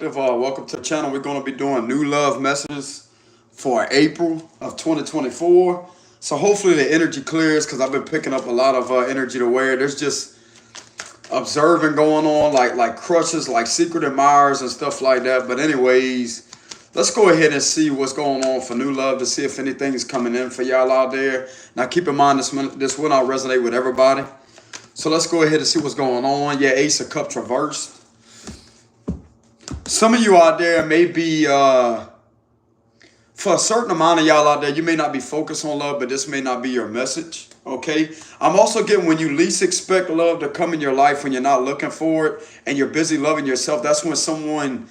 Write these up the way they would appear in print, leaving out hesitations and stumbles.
Welcome to the channel. We're going to be doing new love messages for April of 2024. So hopefully the energy clears because I've been picking up a lot of energy to where there's just observing going on, like crushes, like secret admirers and stuff like that. But anyways, let's go ahead and see what's going on for new love to see if anything's coming in for y'all out there. Now keep in mind this will not resonate with everybody. So let's go ahead and see what's going on. Yeah, Ace of Cups reversed. Some of you out there may be, for a certain amount of y'all out there, you may not be focused on love, but this may not be your message, okay? I'm also getting when you least expect love to come in your life, when you're not looking for it, and you're busy loving yourself, that's when someone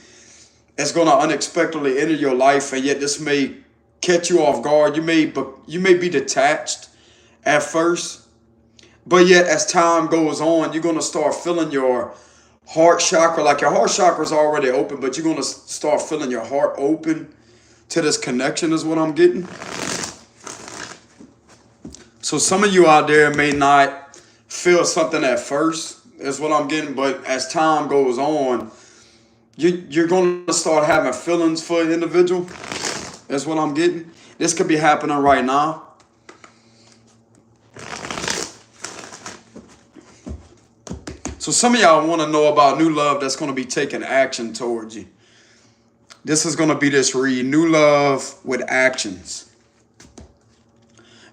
is going to unexpectedly enter your life, and yet this may catch you off guard. You may be detached at first, but yet as time goes on, you're going to start feeling your heart chakra, like your heart chakra is already open, but you're going to start feeling your heart open to this connection is what I'm getting. So some of you out there may not feel something at first is what I'm getting, but as time goes on, you're going to start having feelings for an individual is what I'm getting. This could be happening right now. So some of y'all want to know about new love that's going to be taking action towards you. This is going to be this read, new love with actions.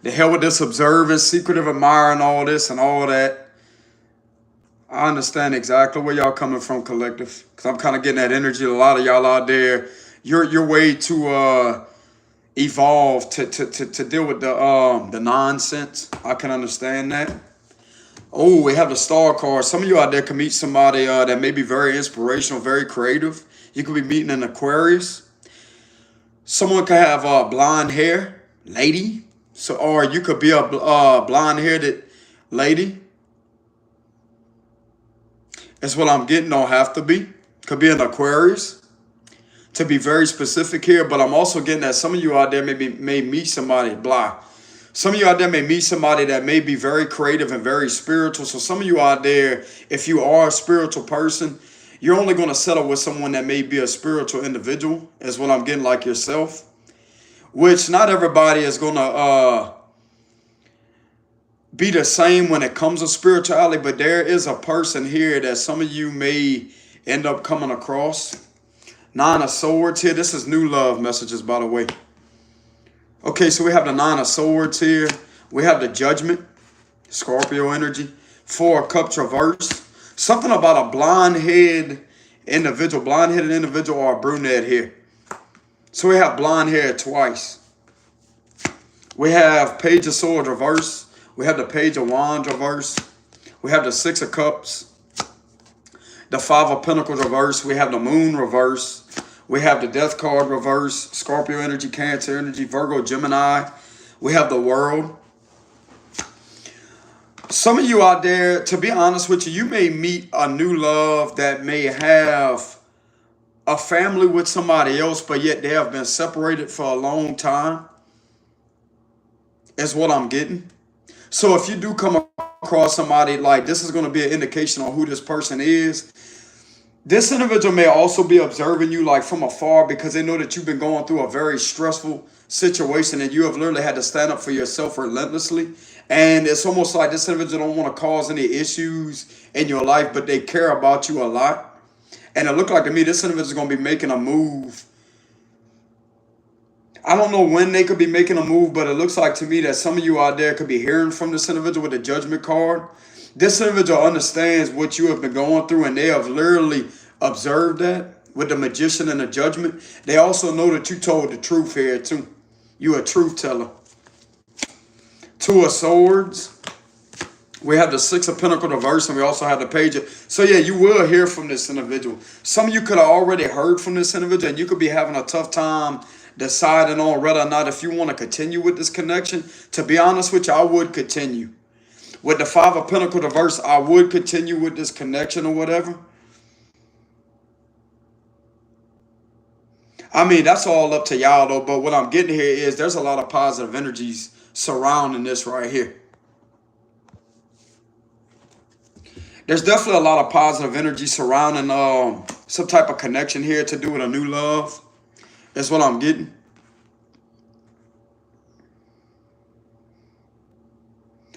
The hell with this observing, secretive admiring, all this and all that. I understand exactly where y'all coming from, collective, because I'm kind of getting that energy. A lot of y'all out there, you're way too evolved to deal with the nonsense. I can understand that. Oh, we have the star card. Some of you out there can meet somebody that may be very inspirational, very creative. You could be meeting an Aquarius. Someone could have blonde hair, lady. So, or you could be a blonde-haired lady. That's what I'm getting. Don't have to be. Could be an Aquarius. To be very specific here, but I'm also getting that some of you out there may meet somebody blah. Some of you out there may meet somebody that may be very creative and very spiritual. So some of you out there, if you are a spiritual person, you're only going to settle with someone that may be a spiritual individual, is what I'm getting, like yourself. Which not everybody is going to be the same when it comes to spirituality, but there is a person here that some of you may end up coming across. Nine of Swords here. This is new love messages, by the way. Okay, so we have the Nine of Swords here. We have the Judgment, Scorpio energy. Four of Cups reversed. Something about a blonde-headed individual or a brunette here. So we have blonde hair twice. We have Page of Swords reversed. We have the Page of Wands reversed. We have the Six of Cups. The Five of Pentacles reversed. We have the Moon reversed. We have the Death card reverse, Scorpio energy, Cancer energy, Virgo, Gemini. We have the World. Some of you out there, to be honest with you, you may meet a new love that may have a family with somebody else, but yet they have been separated for a long time, is what I'm getting. So if you do come across somebody, like this is going to be an indication on who this person is. This individual may also be observing you like from afar because they know that you've been going through a very stressful situation and you have literally had to stand up for yourself relentlessly. And it's almost like this individual don't want to cause any issues in your life, but they care about you a lot. And it looked like to me this individual is going to be making a move. I don't know when they could be making a move, but it looks like to me that some of you out there could be hearing from this individual with the Judgment card. This individual understands what you have been going through, and they have literally observed that with the Magician and the Judgment. They also know that you told the truth here too. You're a truth teller. Two of Swords. We have the Six of Pentacles reverse, and we also have the Page of... So yeah, you will hear from this individual. Some of you could have already heard from this individual, and you could be having a tough time deciding on whether or not if you want to continue with this connection. To be honest with you, I would continue. With the Five of Pentacles reverse, I would continue with this connection or whatever. I mean, that's all up to y'all though, but what I'm getting here is there's a lot of positive energies surrounding this right here. There's definitely a lot of positive energy surrounding some type of connection here to do with a new love. That's what I'm getting.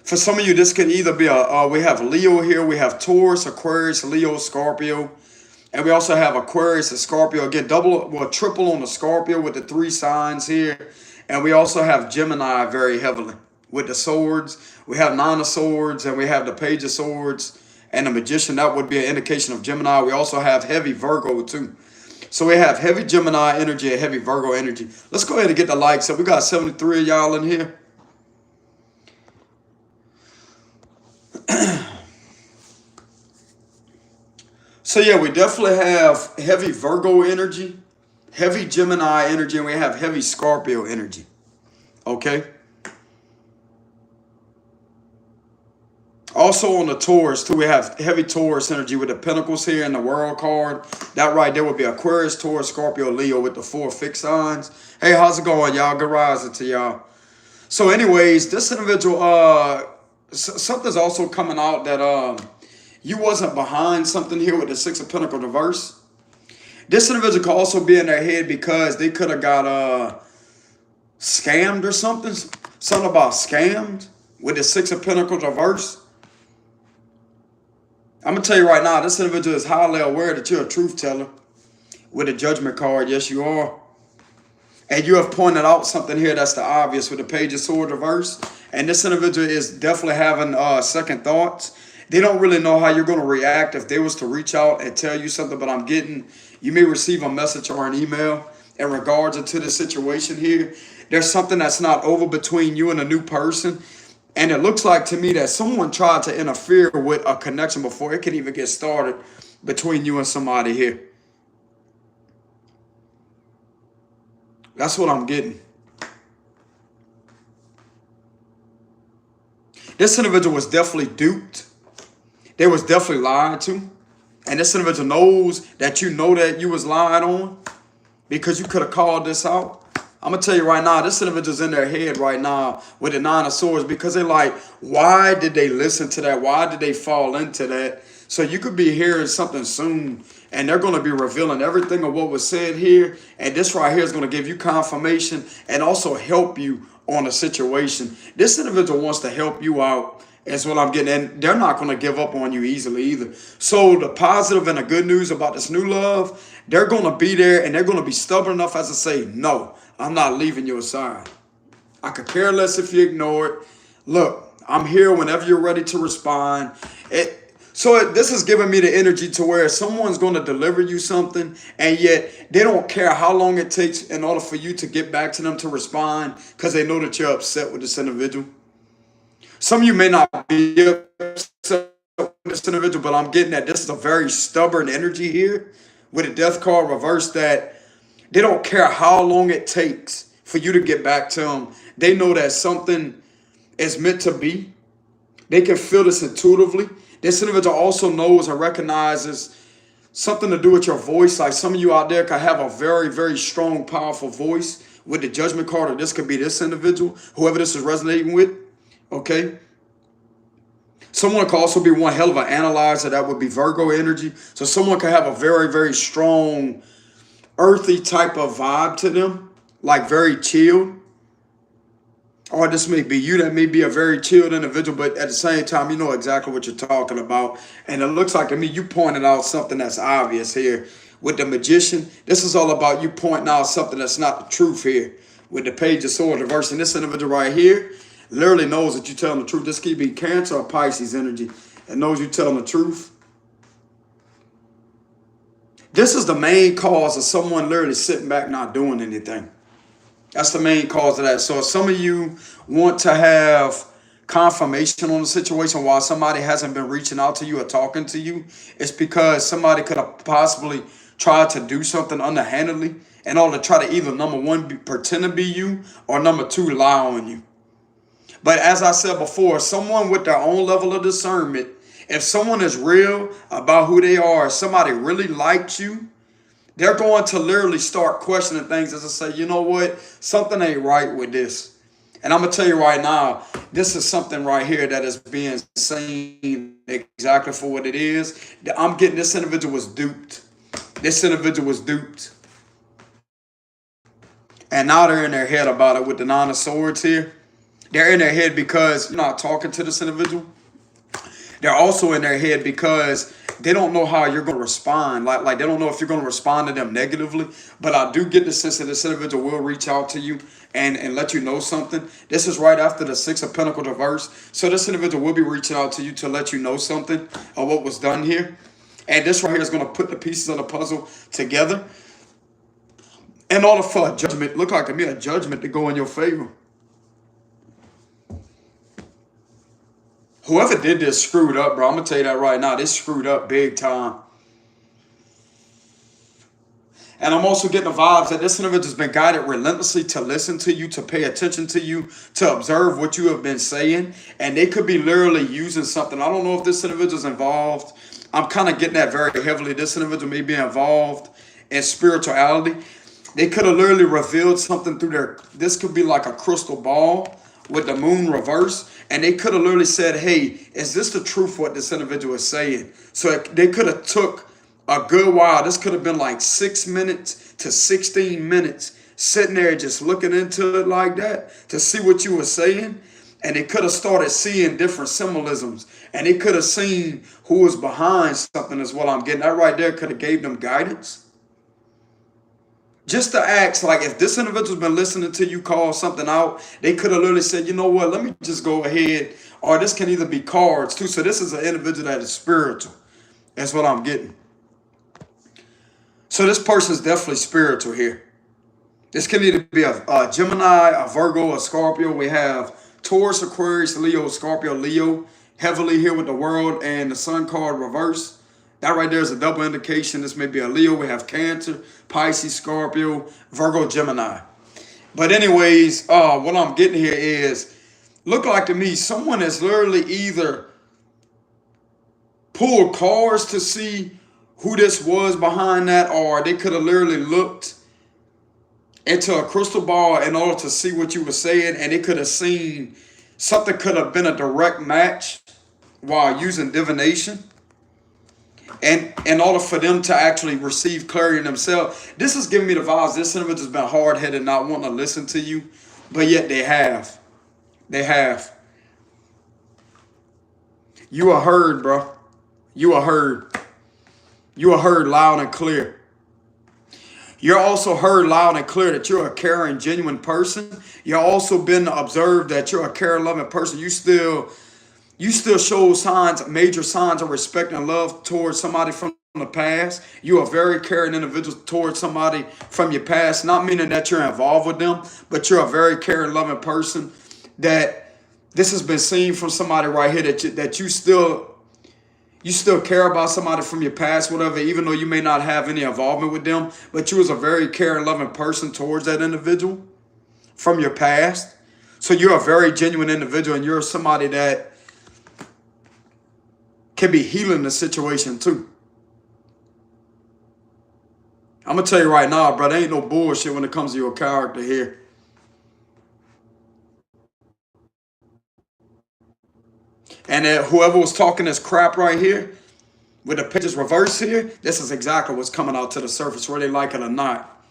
For some of you, this can either be we have Leo here, we have Taurus, Aquarius, Leo, Scorpio, and we also have Aquarius and Scorpio. Again, triple on the Scorpio with the 3 signs here. And we also have Gemini very heavily with the swords. We have 9 of swords, and we have the Page of Swords and the Magician. That would be an indication of Gemini. We also have heavy Virgo too. So we have heavy Gemini energy and heavy Virgo energy. Let's go ahead and get the likes up. We got 73 of y'all in here. So yeah, we definitely have heavy Virgo energy, heavy Gemini energy, and we have heavy Scorpio energy. Okay. Also on the Taurus too, we have heavy Taurus energy with the Pentacles here in the World card. That right there would be Aquarius, Taurus, Scorpio, Leo with the 4 fixed signs. Hey, how's it going, y'all? Good rising to y'all. So anyways, this individual, something's also coming out that you wasn't behind something here with the 6 of Pentacles reverse. This individual could also be in their head because they could have got scammed or something. Something about scammed with the 6 of Pentacles reverse. I'm going to tell you right now, this individual is highly aware that you're a truth teller with a Judgment card. Yes, you are. And you have pointed out something here that's the obvious with the Page of Swords reverse. And this individual is definitely having second thoughts. They don't really know how you're going to react if they was to reach out and tell you something, but I'm getting, you may receive a message or an email in regards to the situation here. There's something that's not over between you and a new person. And it looks like to me that someone tried to interfere with a connection before it could even get started between you and somebody here. That's what I'm getting. This individual was definitely duped. They was definitely lied to. And this individual knows that you know that you was lied on because you could have called this out. I'm going to tell you right now, this individual's in their head right now with the 9 of Swords because they're like, why did they listen to that? Why did they fall into that? So you could be hearing something soon and they're going to be revealing everything of what was said here. And this right here is going to give you confirmation and also help you on a situation. This individual wants to help you out. That's what I'm getting. And they're not going to give up on you easily either. So the positive and the good news about this new love, they're going to be there and they're going to be stubborn enough as to say, no, I'm not leaving your side. I could care less if you ignore it. Look, I'm here whenever you're ready to respond. This is giving me the energy to where someone's going to deliver you something and yet they don't care how long it takes in order for you to get back to them to respond because they know that you're upset with this individual. Some of you may not be upset with this individual, but I'm getting that this is a very stubborn energy here with a death card reversed that they don't care how long it takes for you to get back to them. They know that something is meant to be. They can feel this intuitively. This individual also knows and recognizes something to do with your voice. Like some of you out there can have a very, very strong, powerful voice with the Judgment card, or this could be this individual, whoever this is resonating with. Okay. Someone could also be one hell of an analyzer. That would be Virgo energy. So someone could have a very, very strong earthy type of vibe to them, like very chilled. Or this may be you that may be a very chilled individual, but at the same time, you know exactly what you're talking about. And it looks like to me, you pointed out something that's obvious here. With the Magician, this is all about you pointing out something that's not the truth here. With the Page of Swords reversing, this individual right here literally knows that you're telling the truth. This could be Cancer or Pisces energy and knows you're telling the truth. This is the main cause of someone literally sitting back not doing anything. That's the main cause of that. So if some of you want to have confirmation on the situation while somebody hasn't been reaching out to you or talking to you, it's because somebody could have possibly tried to do something underhandedly in order to try to either, number one, pretend to be you, or number two, lie on you. But as I said before, someone with their own level of discernment, if someone is real about who they are, if somebody really likes you, they're going to literally start questioning things as I say, you know what, something ain't right with this. And I'm going to tell you right now, this is something right here that is being seen exactly for what it is. I'm getting this individual was duped. This individual was duped. And now they're in their head about it with the Nine of Swords here. They're in their head because you're not talking to this individual. They're also in their head because they don't know how you're going to respond. Like they don't know if you're going to respond to them negatively. But I do get the sense that this individual will reach out to you and let you know something. This is right after the Six of Pentacles reverse. So this individual will be reaching out to you to let you know something of what was done here. And this right here is going to put the pieces of the puzzle together. In order for a judgment, look like to me, a judgment to go in your favor. Whoever did this screwed up, bro. I'm going to tell you that right now. They screwed up big time. And I'm also getting the vibes that this individual has been guided relentlessly to listen to you, to pay attention to you, to observe what you have been saying. And they could be literally using something. I don't know if this individual is involved. I'm kind of getting that very heavily. This individual may be involved in spirituality. They could have literally revealed something through their, this could be like a crystal ball with the moon reverse. And they could have literally said, hey, is this the truth what this individual is saying? So they could have took a good while. This could have been like 6 minutes to 16 minutes sitting there just looking into it like that to see what you were saying. And they could have started seeing different symbolisms. And they could have seen who was behind something is what I'm getting. That right there could have gave them guidance. Just to ask, like, if this individual's been listening to you call something out, they could have literally said, you know what, let me just go ahead. Or this can either be cards, too. So this is an individual that is spiritual. That's what I'm getting. So this person's definitely spiritual here. This can either be a Gemini, a Virgo, a Scorpio. We have Taurus, Aquarius, Leo, Scorpio, Leo. Heavily here with the World and the Sun card reverse. That right there is a double indication. This may be a Leo. We have Cancer, Pisces, Scorpio, Virgo, Gemini. But anyways, what I'm getting here is, look like to me, someone has literally either pulled cards to see who this was behind that, or they could have literally looked into a crystal ball in order to see what you were saying, and they could have seen something could have been a direct match while using divination. And in order for them to actually receive clarity in themselves, this is giving me the vibes. This individual has been hard-headed, not wanting to listen to you, but yet they have. They have. You are heard, bro. You are heard. You are heard loud and clear. You're also heard loud and clear that you're a caring, genuine person. You're also been observed that you're a caring, loving person. You still show signs, major signs of respect and love towards somebody from the past. You are a very caring individual towards somebody from your past. Not meaning that you're involved with them, but you're a very caring, loving person. That this has been seen from somebody right here that you still care about somebody from your past, whatever, even though you may not have any involvement with them. But you was a very caring, loving person towards that individual from your past. So you're a very genuine individual, and you're somebody that can be healing the situation too. I'm going to tell you right now, bro, there ain't no bullshit when it comes to your character here. And whoever was talking this crap right here, with the pages reversed here, this is exactly what's coming out to the surface, whether they like it or not.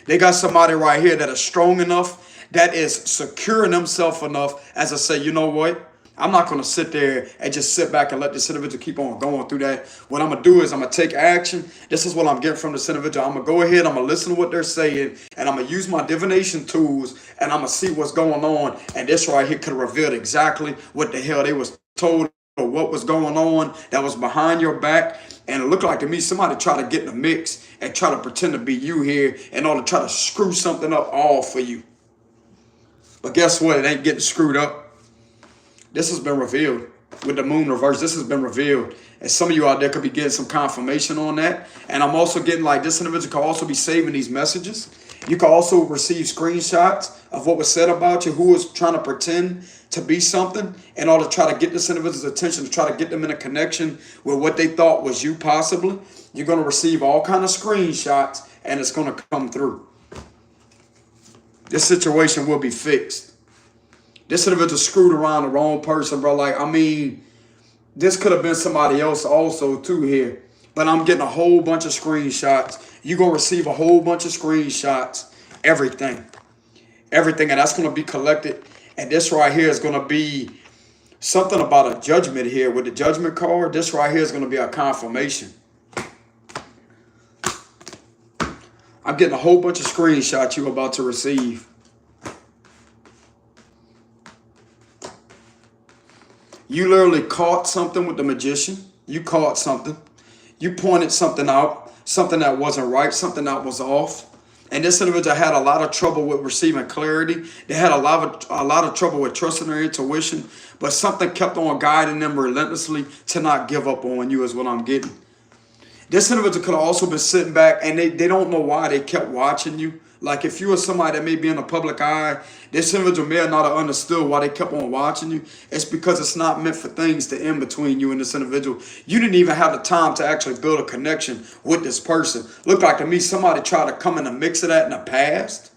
They got somebody right here that is strong enough, that is securing themselves enough as to say, you know what? I'm not going to sit there and just sit back and let this individual keep on going through that. What I'm going to do is I'm going to take action. This is what I'm getting from this individual. I'm going to go ahead, I'm going to listen to what they're saying, and I'm going to use my divination tools, and I'm going to see what's going on. And this right here could have revealed exactly what the hell they was told or what was going on that was behind your back. And it looked like to me somebody tried to get in the mix and try to pretend to be you here in order to try to screw something up all for you. But guess what? It ain't getting screwed up. This has been revealed with the moon reverse. This has been revealed. And some of you out there could be getting some confirmation on that. And I'm also getting like this individual could also be saving these messages. You can also receive screenshots of what was said about you, who was trying to pretend to be something in order to try to get this individual's attention, to try to get them in a connection with what they thought was you possibly. You're going to receive all kind of screenshots, and it's going to come through. This situation will be fixed. This individual screwed around the wrong person, bro. Like, I mean, this could have been somebody else also, too, here. But I'm getting a whole bunch of screenshots. You're going to receive a whole bunch of screenshots. Everything. Everything. And that's going to be collected. And this right here is going to be something about a judgment here. With the judgment card, this right here is going to be a confirmation. I'm getting a whole bunch of screenshots you're about to receive. You literally caught something with the magician. You caught something. You pointed something out, something that wasn't right, something that was off. And this individual had a lot of trouble with receiving clarity. They had a lot of trouble with trusting their intuition. But something kept on guiding them relentlessly to not give up on you is what I'm getting. This individual could have also been sitting back and they don't know why they kept watching you. Like if you were somebody that may be in the public eye, this individual may not have understood why they kept on watching you. It's because it's not meant for things to end between you and this individual. You didn't even have the time to actually build a connection with this person. Looked like to me somebody tried to come in the mix of that in the past.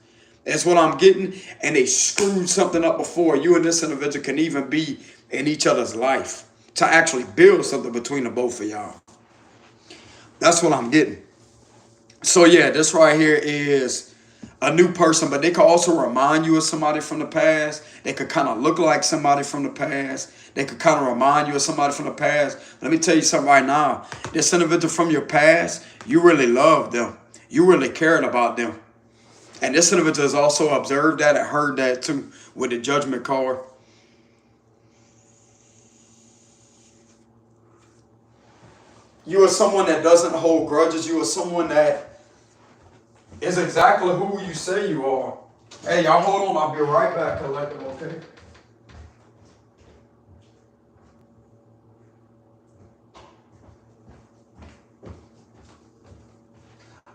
That's what I'm getting. And they screwed something up before you and this individual can even be in each other's life to actually build something between the both of y'all. That's what I'm getting. So yeah, this right here is a new person, but they could also remind you of somebody from the past. They could kind of look like somebody from the past. They could kind of remind you of somebody from the past. Let me tell you something right now. This individual from your past, you really loved them. You really cared about them. And this individual has also observed that and heard that too with the judgment card. You are someone that doesn't hold grudges. You are someone that is exactly who you say you are. Hey, y'all hold on. I'll be right back, collective, okay?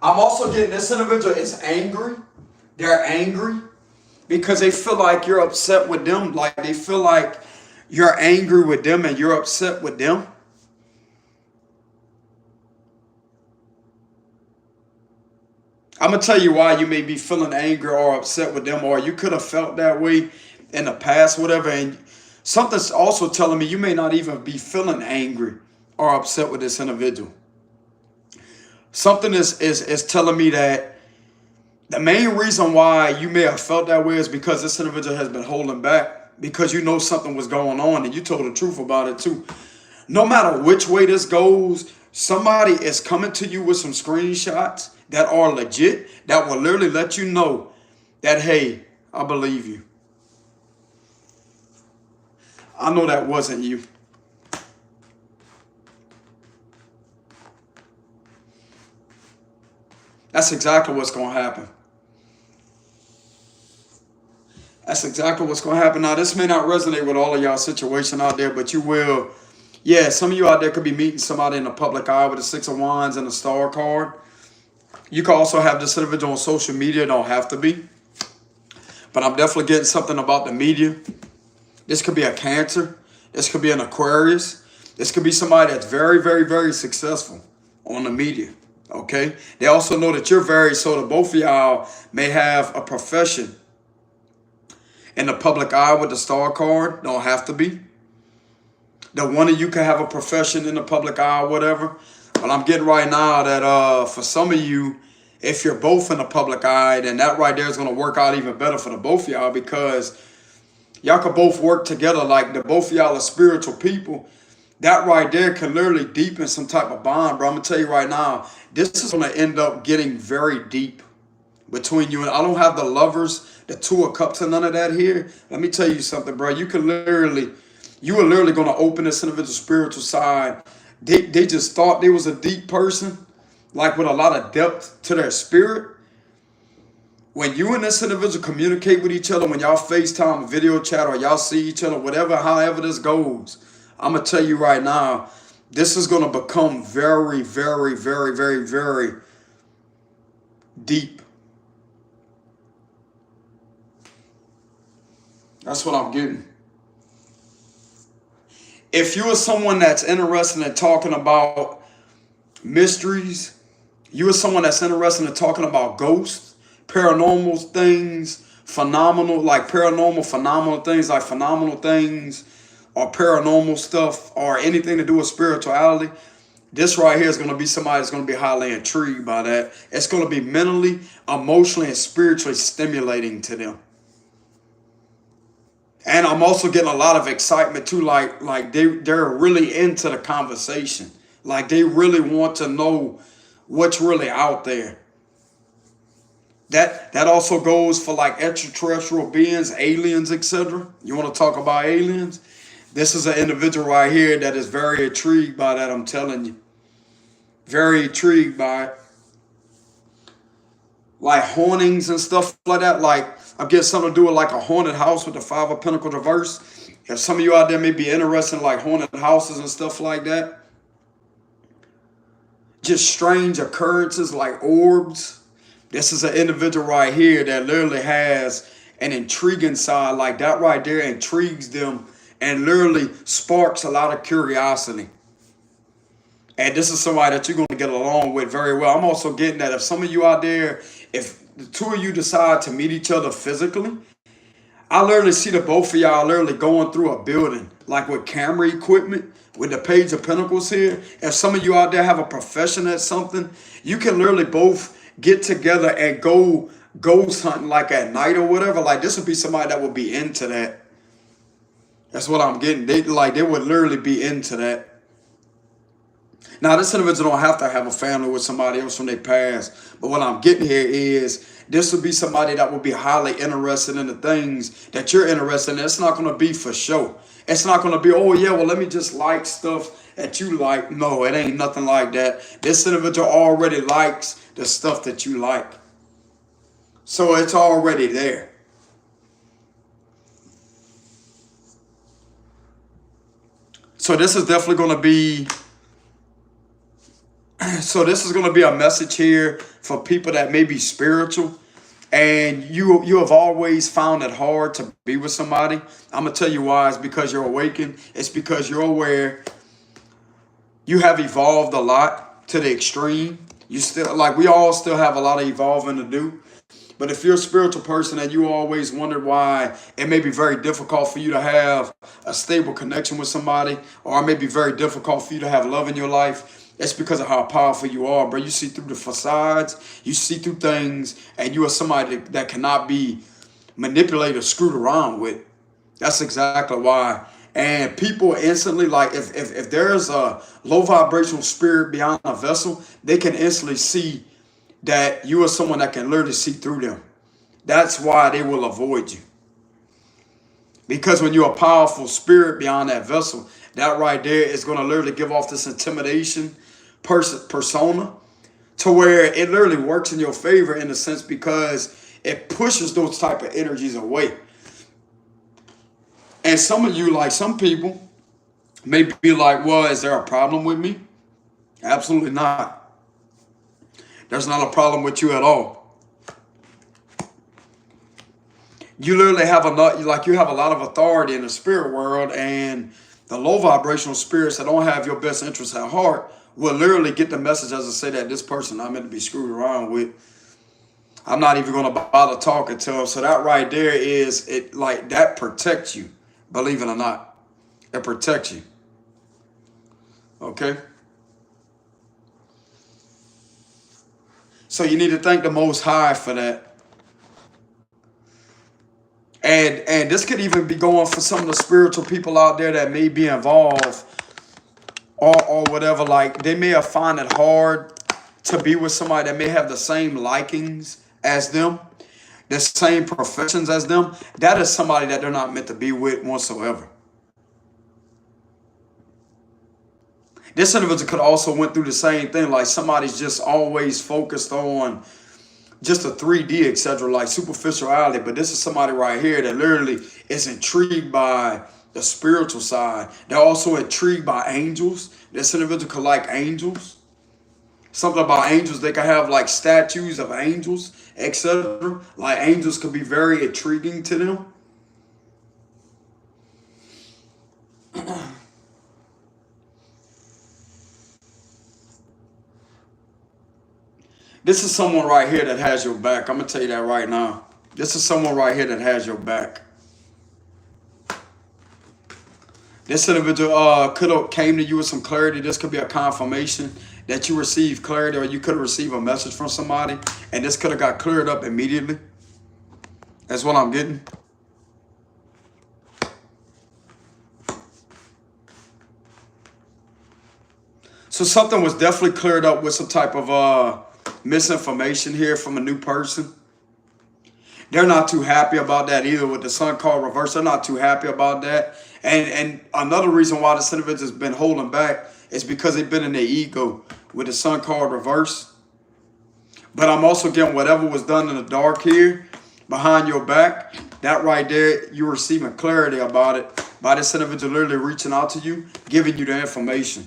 I'm also getting this individual is angry. They're angry because they feel like you're upset with them. Like they feel like you're angry with them and you're upset with them. I'm going to tell you why you may be feeling angry or upset with them, or you could have felt that way in the past, whatever. And something's also telling me you may not even be feeling angry or upset with this individual. Something is telling me that the main reason why you may have felt that way is because this individual has been holding back, because you know something was going on and you told the truth about it too. No matter which way this goes, somebody is coming to you with some screenshots that are legit, that will literally let you know that, hey, I believe you. I know that wasn't you. That's exactly what's going to happen. That's exactly what's going to happen. Now, this may not resonate with all of y'all situation out there, but you will. Yeah, some of you out there could be meeting somebody in the public eye with a 6 of Wands and a star card. You can also have this individual on social media. Don't have to be. But I'm definitely getting something about the media. This could be a Cancer. This could be an Aquarius. This could be somebody that's very, very, very successful on the media. Okay? They also know that you're very, so that both of y'all may have a profession in the public eye with the star card. Don't have to be. That one of you can have a profession in the public eye or whatever. But I'm getting right now that for some of you, if you're both in the public eye, then that right there is going to work out even better for the both of y'all, because y'all could both work together like the both of y'all are spiritual people. That right there can literally deepen some type of bond, bro. I'm going to tell you right now, this is going to end up getting very deep between you. And I don't have the Lovers, the 2 of Cups, and none of that here. Let me tell you something, bro. You are literally going to open this individual spiritual side. They just thought they was a deep person, like with a lot of depth to their spirit. When you and this individual communicate with each other, when y'all FaceTime, video chat, or y'all see each other, whatever, however this goes, I'm going to tell you right now, this is going to become very, very, very, very, very deep. That's what I'm getting. If you are someone that's interested in talking about mysteries, you are someone that's interested in talking about ghosts, paranormal things, phenomenal things like phenomenal things, or paranormal stuff, or anything to do with spirituality, This right here is going to be somebody that's going to be highly intrigued by that. It's going to be mentally, emotionally, and spiritually stimulating to them. And I'm also getting a lot of excitement too, like they're really into the conversation. Like they really want to know what's really out there. That also goes for like extraterrestrial beings, aliens, etc. You want to talk about aliens? This is an individual right here that is very intrigued by that, I'm telling you. Very intrigued by it. Like hauntings and stuff like that. Like I'm getting something to do with like a haunted house with the Five of Pentacles reverse. If some of you out there may be interested in like haunted houses and stuff like that. Just strange occurrences like orbs. This is an individual right here that literally has an intriguing side. Like that right there intrigues them and literally sparks a lot of curiosity. And this is somebody that you're going to get along with very well. I'm also getting that if some of you out there, if the two of you decide to meet each other physically, I literally see the both of y'all literally going through a building, like with camera equipment, with the Page of Pentacles here. If some of you out there have a profession at something, you can literally both get together and go ghost hunting like at night or whatever. Like this would be somebody that would be into that. That's what I'm getting. They would literally be into that. Now, this individual don't have to have a family with somebody else from their past. But what I'm getting here is this would be somebody that would be highly interested in the things that you're interested in. It's not going to be for show. It's not going to be, oh, yeah, well, let me just like stuff that you like. No, it ain't nothing like that. This individual already likes the stuff that you like. So it's already there. So this is definitely going to be... So this is going to be a message here for people that may be spiritual and you have always found it hard to be with somebody. I'm going to tell you why. It's because you're awakened. It's because you're aware. You have evolved a lot to the extreme. You still, like we all still have a lot of evolving to do. But if you're a spiritual person and you always wondered why it may be very difficult for you to have a stable connection with somebody, or it may be very difficult for you to have love in your life, it's because of how powerful you are, bro. You see through the facades, you see through things, and you are somebody that cannot be manipulated or screwed around with. That's exactly why. And people instantly, like if there's a low vibrational spirit beyond a vessel, they can instantly see that you are someone that can literally see through them. That's why they will avoid you. Because when you're a powerful spirit beyond that vessel, that right there is going to literally give off this intimidation persona to where it literally works in your favor in a sense because it pushes those type of energies away. And some of you, like some people, may be like, well, is there a problem with me? Absolutely not. There's not a problem with you at all. You literally have you have a lot of authority in the spirit world, and the low vibrational spirits that don't have your best interests at heart will literally get the message as I say that this person I'm meant to be screwed around with. I'm not even going to bother talking to him. So that right there is it, like that protects you, believe it or not. It protects you. Okay. So you need to thank the Most High for that. And this could even be going for some of the spiritual people out there that may be involved or whatever. Like they may have found it hard to be with somebody that may have the same likings as them, the same professions as them. That is somebody that they're not meant to be with whatsoever. This individual could also went through the same thing. Like somebody's just always focused on just a 3D, etc., like superficiality. But this is somebody right here that literally is intrigued by the spiritual side. They're also intrigued by angels. This individual could like angels. Something about angels, they can have like statues of angels, etc. Like angels could be very intriguing to them. This is someone right here that has your back. I'm going to tell you that right now. This is someone right here that has your back. This individual could have came to you with some clarity. This could be a confirmation that you received clarity, or you could have received a message from somebody, and this could have got cleared up immediately. That's what I'm getting. So something was definitely cleared up with some type of misinformation here from a new person. They're not too happy about that either with the sun card reverse. They're not too happy about that. And another reason why this individual has been holding back is because they've been in their ego with the sun card reverse. But I'm also getting whatever was done in the dark here behind your back, that right there, you're receiving clarity about it by this individual literally reaching out to you, giving you the information.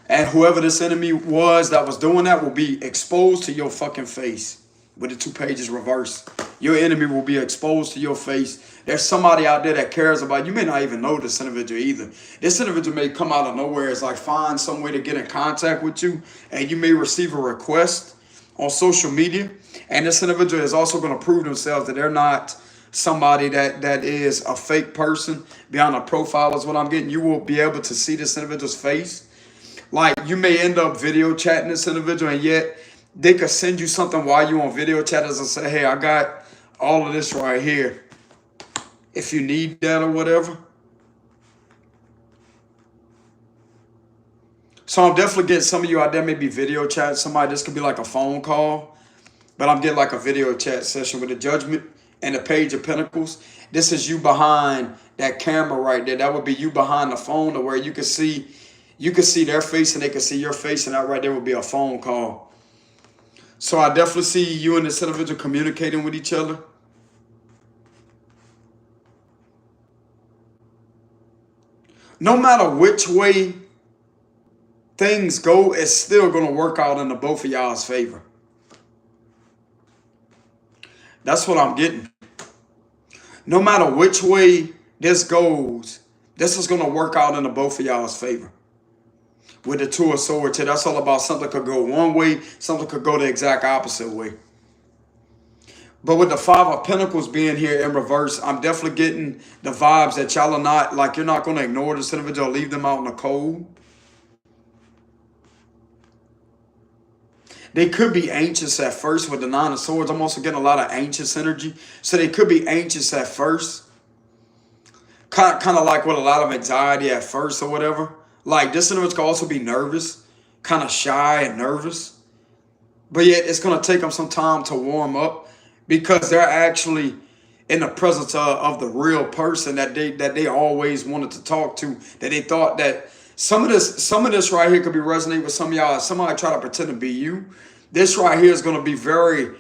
And whoever this enemy was that was doing that will be exposed to your fucking face with the 2 pages reversed. Your enemy will be exposed to your face. There's somebody out there that cares about you. You may not even know this individual either. This individual may come out of nowhere. It's like find some way to get in contact with you, and you may receive a request on social media. And this individual is also going to prove themselves that they're not somebody that is a fake person beyond a profile is what I'm getting. You will be able to see this individual's face. Like, you may end up video chatting this individual, and yet they could send you something while you on video chat as I say, hey, I got all of this right here if you need that or whatever. So I'm definitely getting some of you out there maybe video chat somebody. This could be like a phone call, but I'm getting like a video chat session with the Judgment and the Page of Pentacles. This is you behind that camera right there. That would be you behind the phone, to where you can see their face and they can see your face, and that right there would be a phone call. So I definitely see you and this individual communicating with each other. No matter which way things go, it's still going to work out in the both of y'all's favor. That's what I'm getting. No matter which way this goes, this is going to work out in the both of y'all's favor. With the 2 of Swords here, that's all about something could go one way, something could go the exact opposite way. But with the 5 of Pentacles being here in reverse, I'm definitely getting the vibes that y'all are not, like, you're not going to ignore this individual, leave them out in the cold. They could be anxious at first with the 9 of Swords. I'm also getting a lot of anxious energy. So they could be anxious at first. Kind of like with a lot of anxiety at first or whatever. Like, this individual could also be nervous, kind of shy and nervous. But yet it's going to take them some time to warm up, because they're actually in the presence of the real person that they always wanted to talk to, that they thought that some of this right here could be resonating with some of y'all. Somebody try to pretend to be you. This right here is going to be very,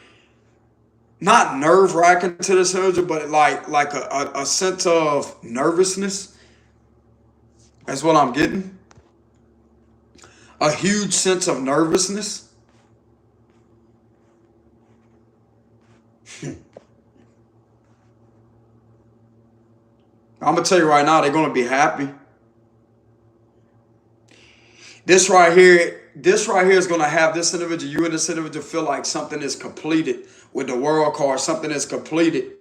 not nerve-wracking to this individual, but like a sense of nervousness. That's what I'm getting. A huge sense of nervousness. I'm going to tell you right now, they're going to be happy. This right here is going to have this individual, you and this individual, feel like something is completed with the World card. Something is completed.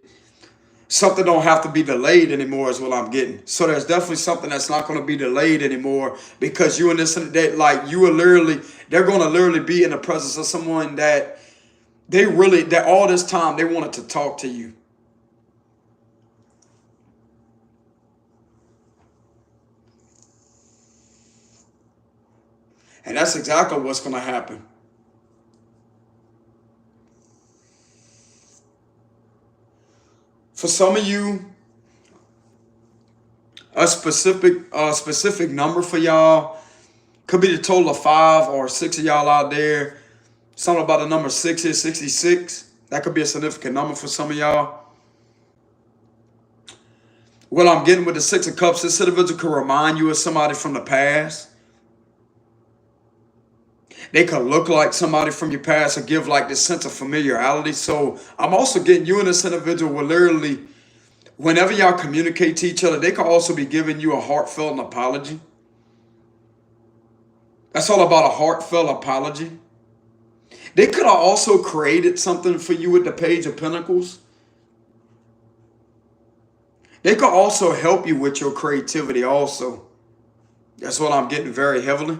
Something don't have to be delayed anymore is what I'm getting. So there's definitely something that's not going to be delayed anymore, because you and this, like, they're going to literally be in the presence of someone that that all this time they wanted to talk to you. And that's exactly what's going to happen. For some of you, a specific number for y'all could be the total of 5 or 6 of y'all out there. Something about the number 6 is 66. That could be a significant number for some of y'all. What I'm getting with the 6 of Cups, this individual could remind you of somebody from the past. They could look like somebody from your past or give like this sense of familiarity. So I'm also getting you and this individual will literally, whenever y'all communicate to each other, they could also be giving you a heartfelt apology. That's all about a heartfelt apology. They could have also created something for you with the Page of Pentacles. They could also help you with your creativity also. That's what I'm getting very heavily.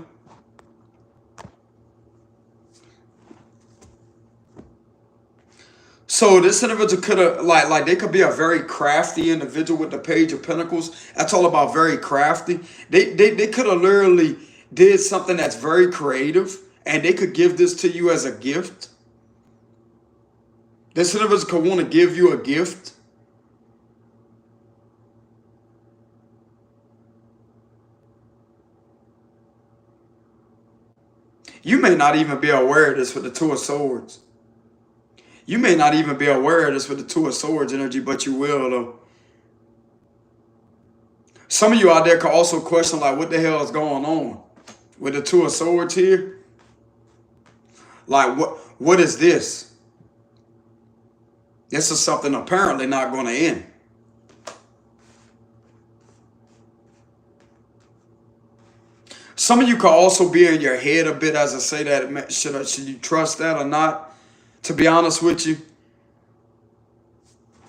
So this individual could have, like they could be a very crafty individual with the Page of Pentacles. That's all about very crafty. They could have literally did something that's very creative, and they could give this to you as a gift. This individual could want to give you a gift. You may not even be aware of this with the Two of Swords. You may not even be aware of this with the Two of Swords energy, but you will, though. Some of you out there can also question, like, what the hell is going on with the Two of Swords here? Like, what is this? This is something apparently not going to end. Some of you could also be in your head a bit as I say that. Should you trust that or not? To be honest with you,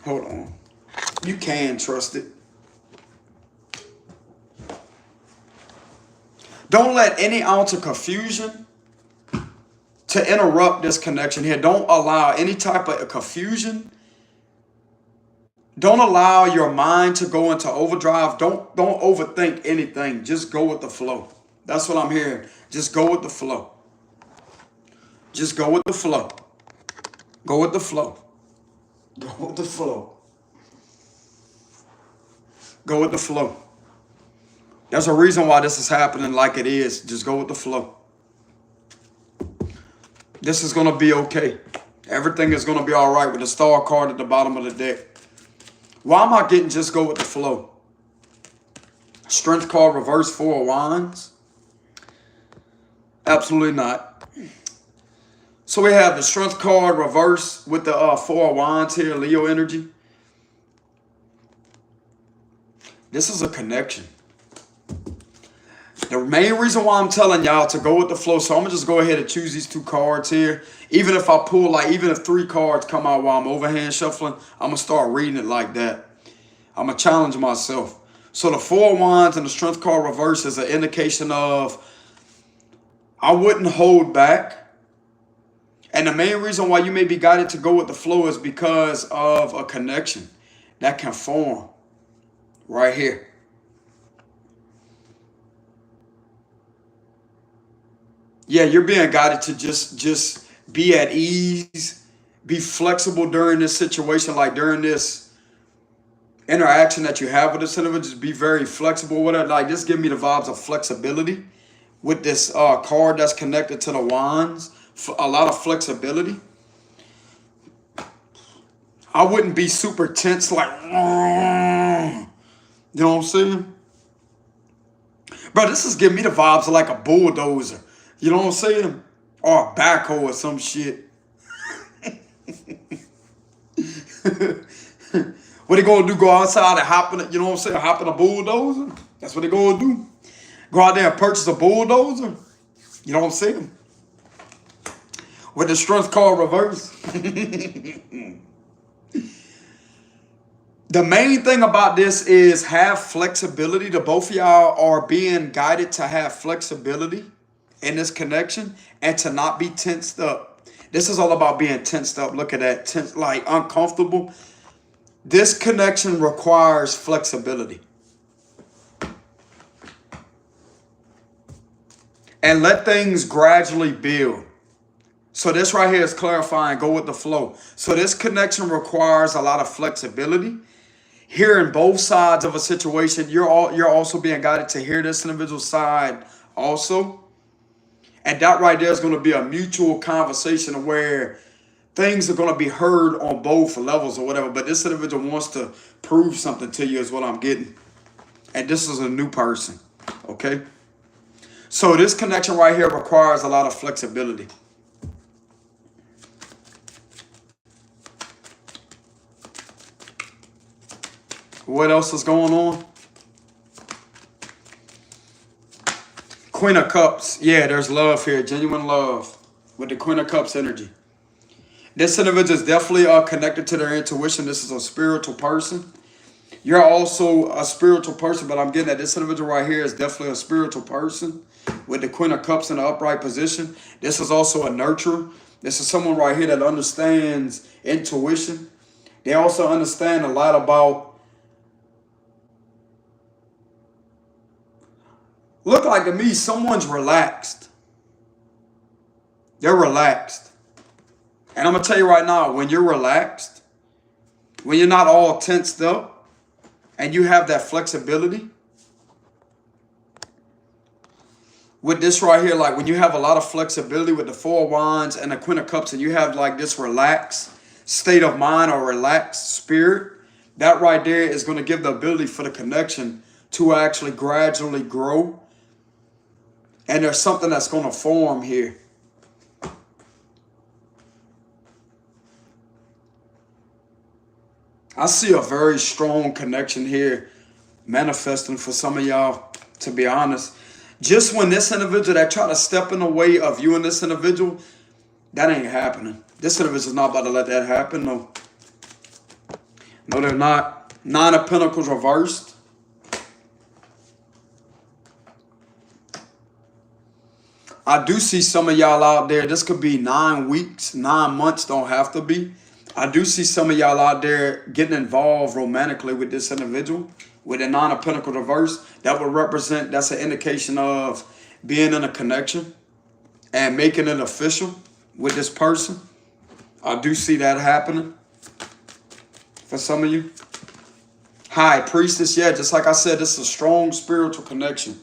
hold on. You can trust it. Don't let any ounce of confusion to interrupt this connection here. Don't allow any type of confusion. Don't allow your mind to go into overdrive. Don't overthink anything. Just go with the flow. That's what I'm hearing. Just go with the flow. Just go with the flow. Go with the flow. Go with the flow. Go with the flow. There's a reason why this is happening like it is. Just go with the flow. This is going to be okay. Everything is going to be all right with the Star card at the bottom of the deck. Why am I getting just go with the flow? Strength card reverse, 4 of Wands. Absolutely not. So we have the Strength card reverse with the 4 of Wands here, Leo energy. This is a connection. The main reason why I'm telling y'all to go with the flow, so I'm going to just go ahead and choose these 2 cards here. Even if I pull, like, even if 3 cards come out while I'm overhand shuffling, I'm going to start reading it like that. I'm going to challenge myself. So the 4 of Wands and the Strength card reverse is an indication of I wouldn't hold back. And the main reason why you may be guided to go with the flow is because of a connection that can form right here. Yeah, you're being guided to just be at ease, be flexible during this situation, like during this interaction that you have with this individual. Just be very flexible, whatever. Like, just give me the vibes of flexibility with this card that's connected to the Wands. A lot of flexibility. I wouldn't be super tense, like, you know what I'm saying? Bro, this is giving me the vibes of like a bulldozer. You know what I'm saying? Or a backhoe or some shit. What they gonna do? Go outside and hop in it, you know what I'm saying? Hop in a bulldozer? That's what they gonna do. Go out there and purchase a bulldozer? You know what I'm saying? With the Strength card reverse. The main thing about this is have flexibility. The both of y'all are being guided to have flexibility in this connection and to not be tensed up. This is all about being tensed up. Look at that. Tense, like uncomfortable. This connection requires flexibility. And let things gradually build. So this right here is clarifying, go with the flow. So this connection requires a lot of flexibility. Hearing both sides of a situation, you're also being guided to hear this individual side also. And that right there is going to be a mutual conversation where things are going to be heard on both levels or whatever. But this individual wants to prove something to you is what I'm getting. And this is a new person, okay? So this connection right here requires a lot of flexibility. What else is going on? Queen of Cups. Yeah, there's love here. Genuine love with the Queen of Cups energy. This individual is definitely connected to their intuition. This is a spiritual person. You're also a spiritual person, but I'm getting that this individual right here is definitely a spiritual person with the Queen of Cups in the upright position. This is also a nurturer. This is someone right here that understands intuition. They also understand a lot about, look like to me, someone's relaxed. They're relaxed. And I'm going to tell you right now, when you're relaxed, when you're not all tensed up, and you have that flexibility, with this right here, like when you have a lot of flexibility with the Four of Wands and the Queen of Cups, and you have like this relaxed state of mind or relaxed spirit, that right there is going to give the ability for the connection to actually gradually grow. And there's something that's going to form here. I see a very strong connection here manifesting for some of y'all, to be honest. Just when this individual that try to step in the way of you and this individual, that ain't happening. This individual's not about to let that happen. No. No, they're not. Nine of Pentacles reversed. I do see some of y'all out there. This could be 9 weeks, 9 months, don't have to be. I do see some of y'all out there getting involved romantically with this individual. With a Nine of Pentacles reverse, that would represent, that's an indication of being in a connection and making it official with this person. I do see that happening for some of you. High Priestess, yeah, just like I said, this is a strong spiritual connection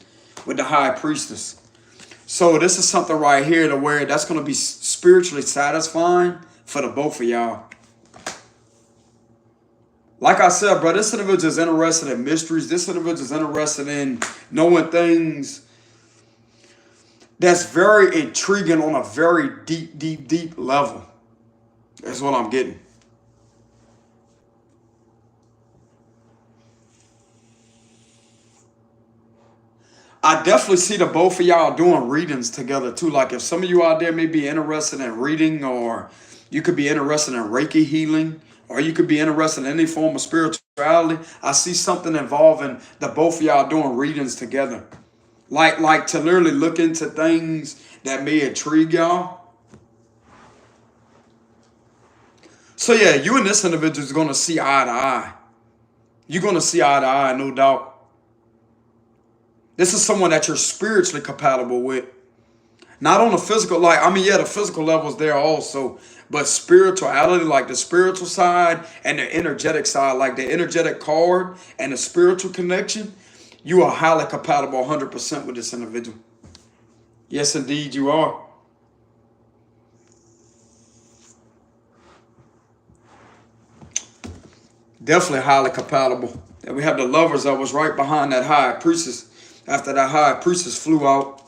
with the High Priestess. So this is something right here to where that's going to be spiritually satisfying for the both of y'all. Like I said, bro, this individual is interested in mysteries. This individual is interested in knowing things that's very intriguing on a very deep, deep, deep level. That's what I'm getting. I definitely see the both of y'all doing readings together too. Like if some of you out there may be interested in reading, or you could be interested in Reiki healing, or you could be interested in any form of spirituality. I see something involving the both of y'all doing readings together. Like to literally look into things that may intrigue y'all. So yeah, you and this individual is going to see eye to eye. You're going to see eye to eye, no doubt. This is someone that you're spiritually compatible with. Not on the physical, like, I mean, yeah, the physical level is there also. But spirituality, like the spiritual side and the energetic side, like the energetic card and the spiritual connection, you are highly compatible 100% with this individual. Yes, indeed, you are. Definitely highly compatible. And we have the Lovers that was right behind that High Priestess. After that High Priestess flew out.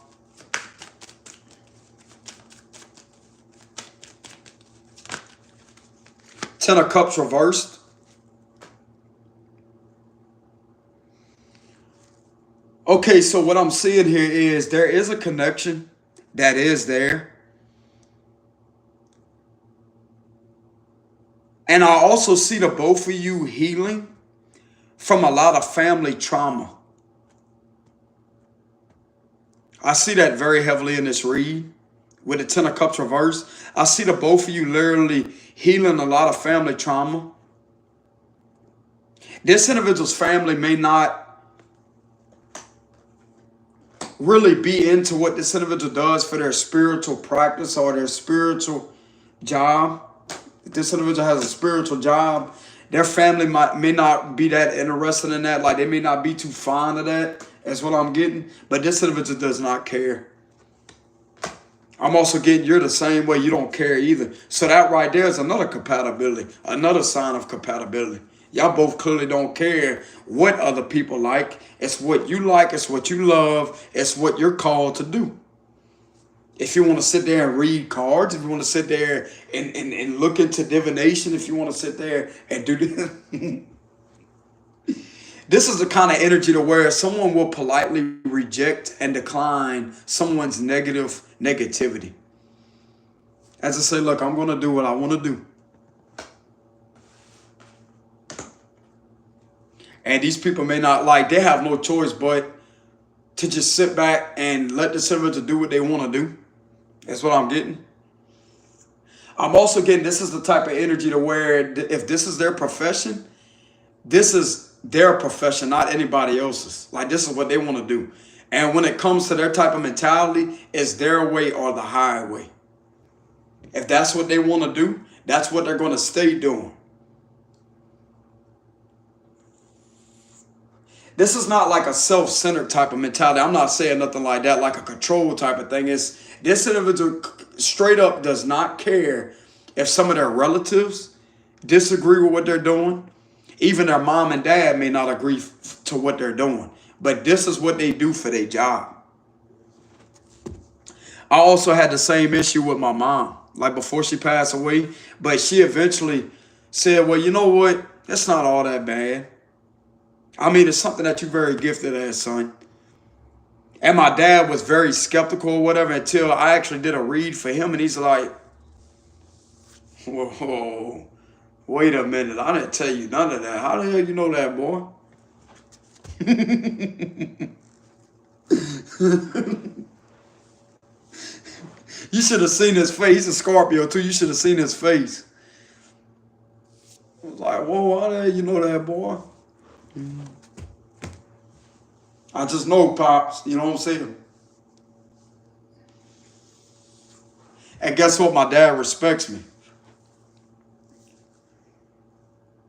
Ten of Cups reversed. Okay, so what I'm seeing here is there is a connection that is there. And I also see the both of you healing from a lot of family trauma. I see that very heavily in this read with the Ten of Cups reversed. I see the both of you literally healing a lot of family trauma. This individual's family may not really be into what this individual does for their spiritual practice or their spiritual job. If this individual has a spiritual job, their family may not be that interested in that. Like they may not be too fond of that. That's what I'm getting. But this individual does not care. I'm also getting you're the same way. You don't care either. So that right there is another compatibility. Another sign of compatibility. Y'all both clearly don't care what other people like. It's what you like. It's what you love. It's what you're called to do. If you want to sit there and read cards, if you want to sit there and look into divination, if you want to sit there and do this. This is the kind of energy to where someone will politely reject and decline someone's negativity. As I say, look, I'm going to do what I want to do. And these people may not like, they have no choice but to just sit back and let the servants do what they want to do. That's what I'm getting. I'm also getting, this is the type of energy to where if this is their profession, this is their profession, not anybody else's. Like, this is what they want to do. And when it comes to their type of mentality, it's their way or the highway. If that's what they want to do, that's what they're going to stay doing. This is not like a self-centered type of mentality. I'm not saying nothing like that, like a control type of thing. It's this individual straight up does not care if some of their relatives disagree with what they're doing. Even their mom and dad may not agree to what they're doing. But this is what they do for their job. I also had the same issue with my mom, like before she passed away. But she eventually said, well, you know what? It's not all that bad. I mean, it's something that you're very gifted at, son. And my dad was very skeptical or whatever until I actually did a read for him. And he's like, whoa, wait a minute. I didn't tell you none of that. How the hell you know that, boy? You should have seen his face. He's a Scorpio too. You should have seen his face. I was like, whoa, how the hell you know that, boy? I just know, Pops. You know what I'm saying? And guess what? My dad respects me.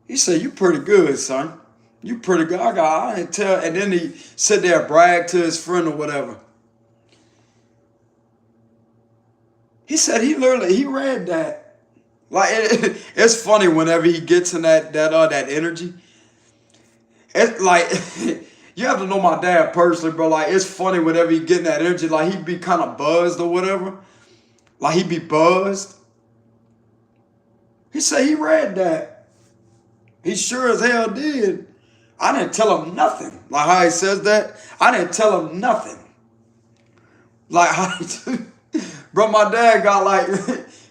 He said, you pretty good, son. You pretty good. I didn't tell. And then he sit there and brag to his friend or whatever. He said he read that. Like, it's funny whenever he gets in that energy. It's like, you have to know my dad personally, bro. Like, it's funny whenever he get in that energy. Like, he'd be kind of buzzed or whatever. Like, he'd be buzzed. He said he read that. He sure as hell did. I didn't tell him nothing. Like how he says that, I didn't tell him nothing. Like, bro, my dad got like,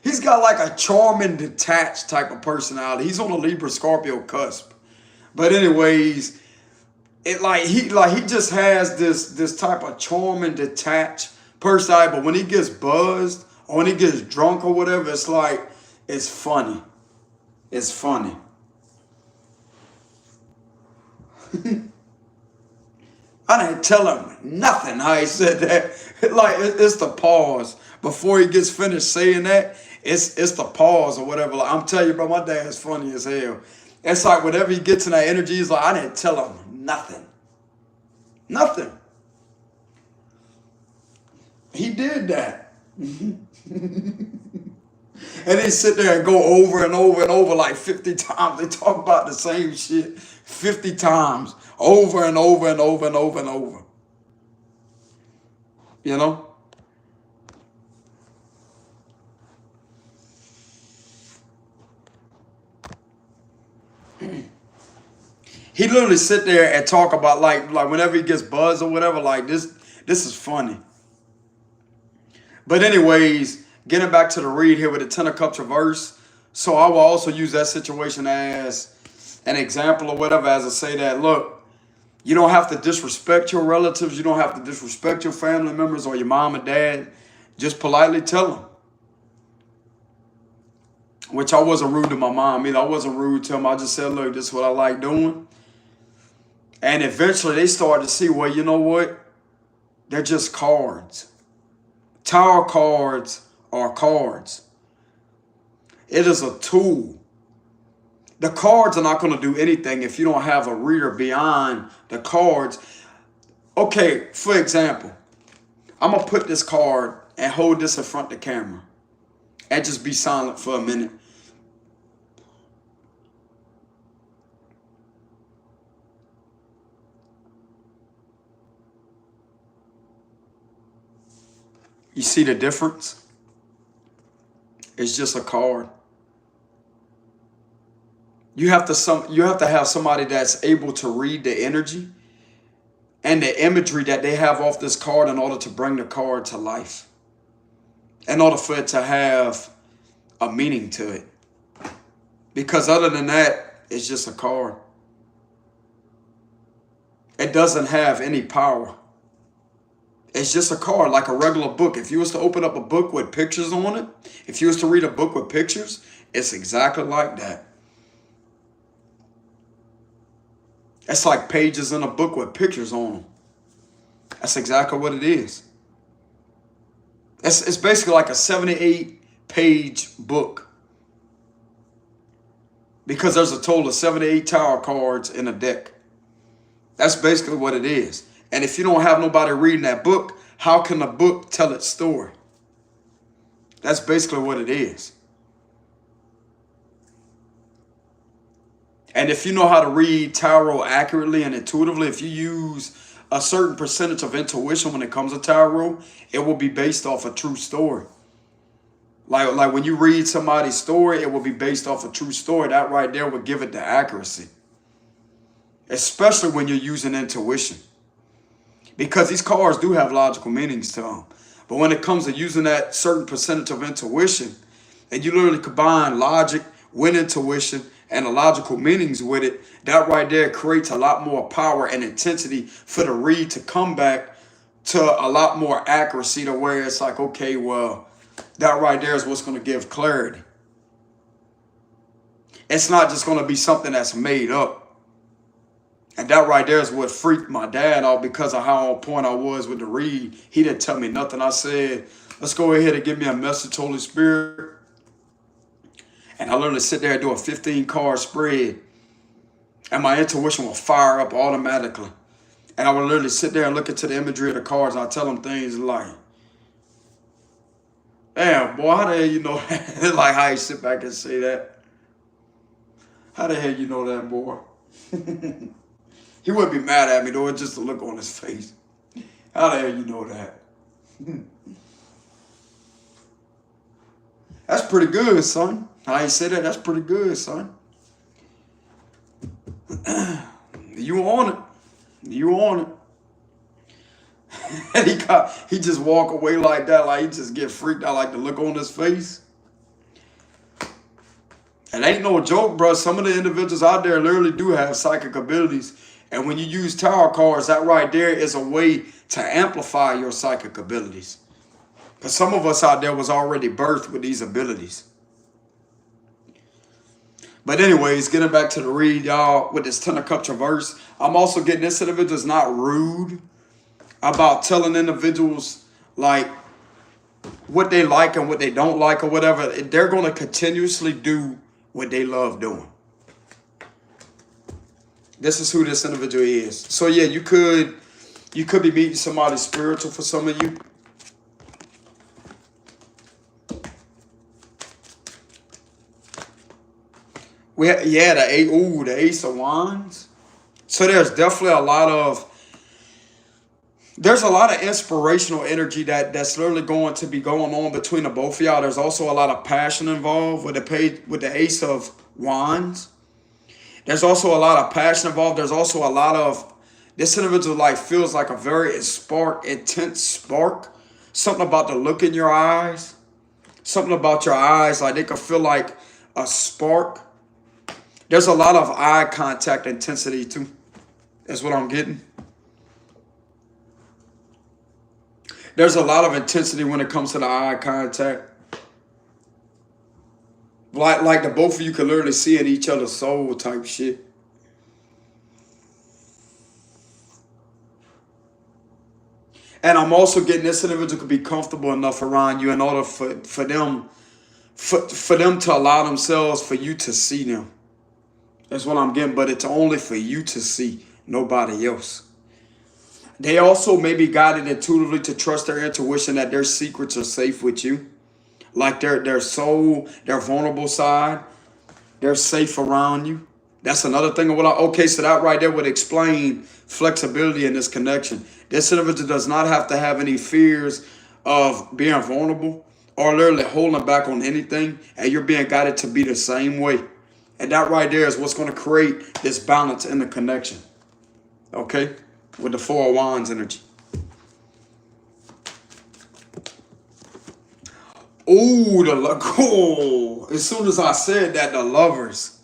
he's got like a charming, detached type of personality. He's on a Libra Scorpio cusp. But anyways, he just has this type of charming, detached personality. But when he gets buzzed or when he gets drunk or whatever, it's like, it's funny. It's funny. I didn't tell him nothing how he said that. Like, it's the pause. Before he gets finished saying that, it's the pause or whatever. Like, I'm telling you, bro, my dad's funny as hell. It's like whenever he gets in that energy, he's like, I didn't tell him nothing. Nothing. He did that. And they sit there and go over and over and over like 50 times. They talk about the same shit 50 times. Over and over and over and over and over. You know? He literally sit there and talk about like whenever he gets buzzed or whatever, like this is funny. But anyways, getting back to the read here with the Ten of Cups reverse. So I will also use that situation as an example or whatever, as I say that, look, you don't have to disrespect your relatives. You don't have to disrespect your family members or your mom and dad. Just politely tell them. Which I wasn't rude to my mom either. I wasn't rude to them. I just said, look, this is what I like doing. And eventually they started to see, well, you know what? They're just cards. Tarot cards are cards. It is a tool. The cards are not going to do anything if you don't have a reader beyond the cards. Okay, for example, I'm going to put this card and hold this in front of the camera and just be silent for a minute. You see the difference? It's just a card. You have to have somebody that's able to read the energy and the imagery that they have off this card in order to bring the card to life. In order for it to have a meaning to it. Because other than that, it's just a card. It doesn't have any power. It's just a card, like a regular book. If you was to open up a book with pictures on it, if you was to read a book with pictures, it's exactly like that. It's like pages in a book with pictures on them. That's exactly what it is. It's basically like a 78-page book. Because there's a total of 78 tarot cards in a deck. That's basically what it is. And if you don't have nobody reading that book, how can the book tell its story? That's basically what it is. And if you know how to read tarot accurately and intuitively, if you use a certain percentage of intuition when it comes to tarot, it will be based off a true story. Like when you read somebody's story, it will be based off a true story. That right there will give it the accuracy. Especially when you're using intuition. Because these cards do have logical meanings to them. But when it comes to using that certain percentage of intuition, and you literally combine logic with intuition and the logical meanings with it, that right there creates a lot more power and intensity for the read to come back to a lot more accuracy, to where it's like, okay, well, that right there is what's going to give clarity. It's not just going to be something that's made up. And that right there is what freaked my dad out, because of how on point I was with the read. He didn't tell me nothing. I said, let's go ahead and give me a message, Holy Spirit. And I literally sit there and do a 15-card spread. And my intuition will fire up automatically. And I would literally sit there and look into the imagery of the cards. And I tell them things like, damn, boy, how the hell you know that? Like how you sit back and say that. How the hell you know that, boy? He wouldn't be mad at me, though. It's just a look on his face. How the hell you know that? That's pretty good, son. How you say that? That's pretty good, son. You on it. You on it. And he just walk away like that, like he just get freaked out, like the look on his face. And ain't no joke, bro. Some of the individuals out there literally do have psychic abilities. And when you use tarot cards, that right there is a way to amplify your psychic abilities. Because some of us out there was already birthed with these abilities. But anyways, getting back to the read, y'all, with this Ten of Cups reverse, I'm also getting this individual is not rude about telling individuals like what they like and what they don't like or whatever. They're going to continuously do what they love doing. This is who this individual is. So yeah, you could be meeting somebody spiritual for some of you. The Ace of Wands. So there's definitely a lot of inspirational energy that's literally going to be going on between the both of y'all. There's also a lot of passion involved with the Ace of Wands. There's also a lot of passion involved. There's also a lot of, this individual like feels like a very intense spark. Something about the look in your eyes. Something about your eyes, like they can feel like a spark. There's a lot of eye contact intensity too. That's what I'm getting. There's a lot of intensity when it comes to the eye contact. Like the both of you can literally see in each other's soul type shit. And I'm also getting this individual could be comfortable enough around you in order for them to allow themselves for you to see them. That's what I'm getting, but it's only for you to see, nobody else. They also may be guided intuitively to trust their intuition that their secrets are safe with you. Like their soul, their vulnerable side, they're safe around you. That's another thing. Okay, so that right there would explain flexibility in this connection. This individual does not have to have any fears of being vulnerable or literally holding back on anything, and you're being guided to be the same way. And that right there is what's going to create this balance in the connection. Okay? With the Four of Wands energy. As soon as I said that, the Lovers.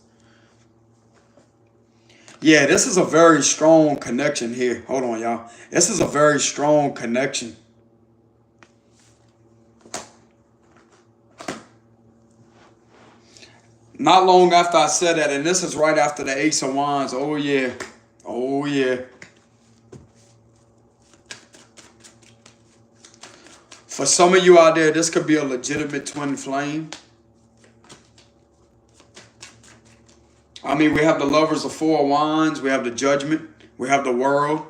Yeah, this is a very strong connection here. Hold on, y'all. This is a very strong connection. Not long after I said that, and this is right after the Ace of Wands. Oh, yeah. Oh, yeah. For some of you out there, this could be a legitimate twin flame. I mean, we have the Lovers of Four of Wands. We have the Judgment. We have the World.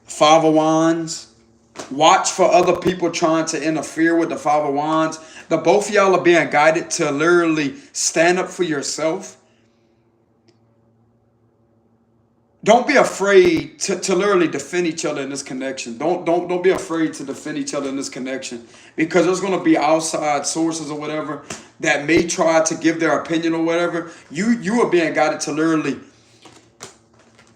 Five of Wands. Watch for other people trying to interfere with the Five of Wands. The both of y'all are being guided to literally stand up for yourself. Don't be afraid to literally defend each other in this connection. Don't be afraid to defend each other in this connection, because there's going to be outside sources or whatever that may try to give their opinion or whatever. You are being guided to literally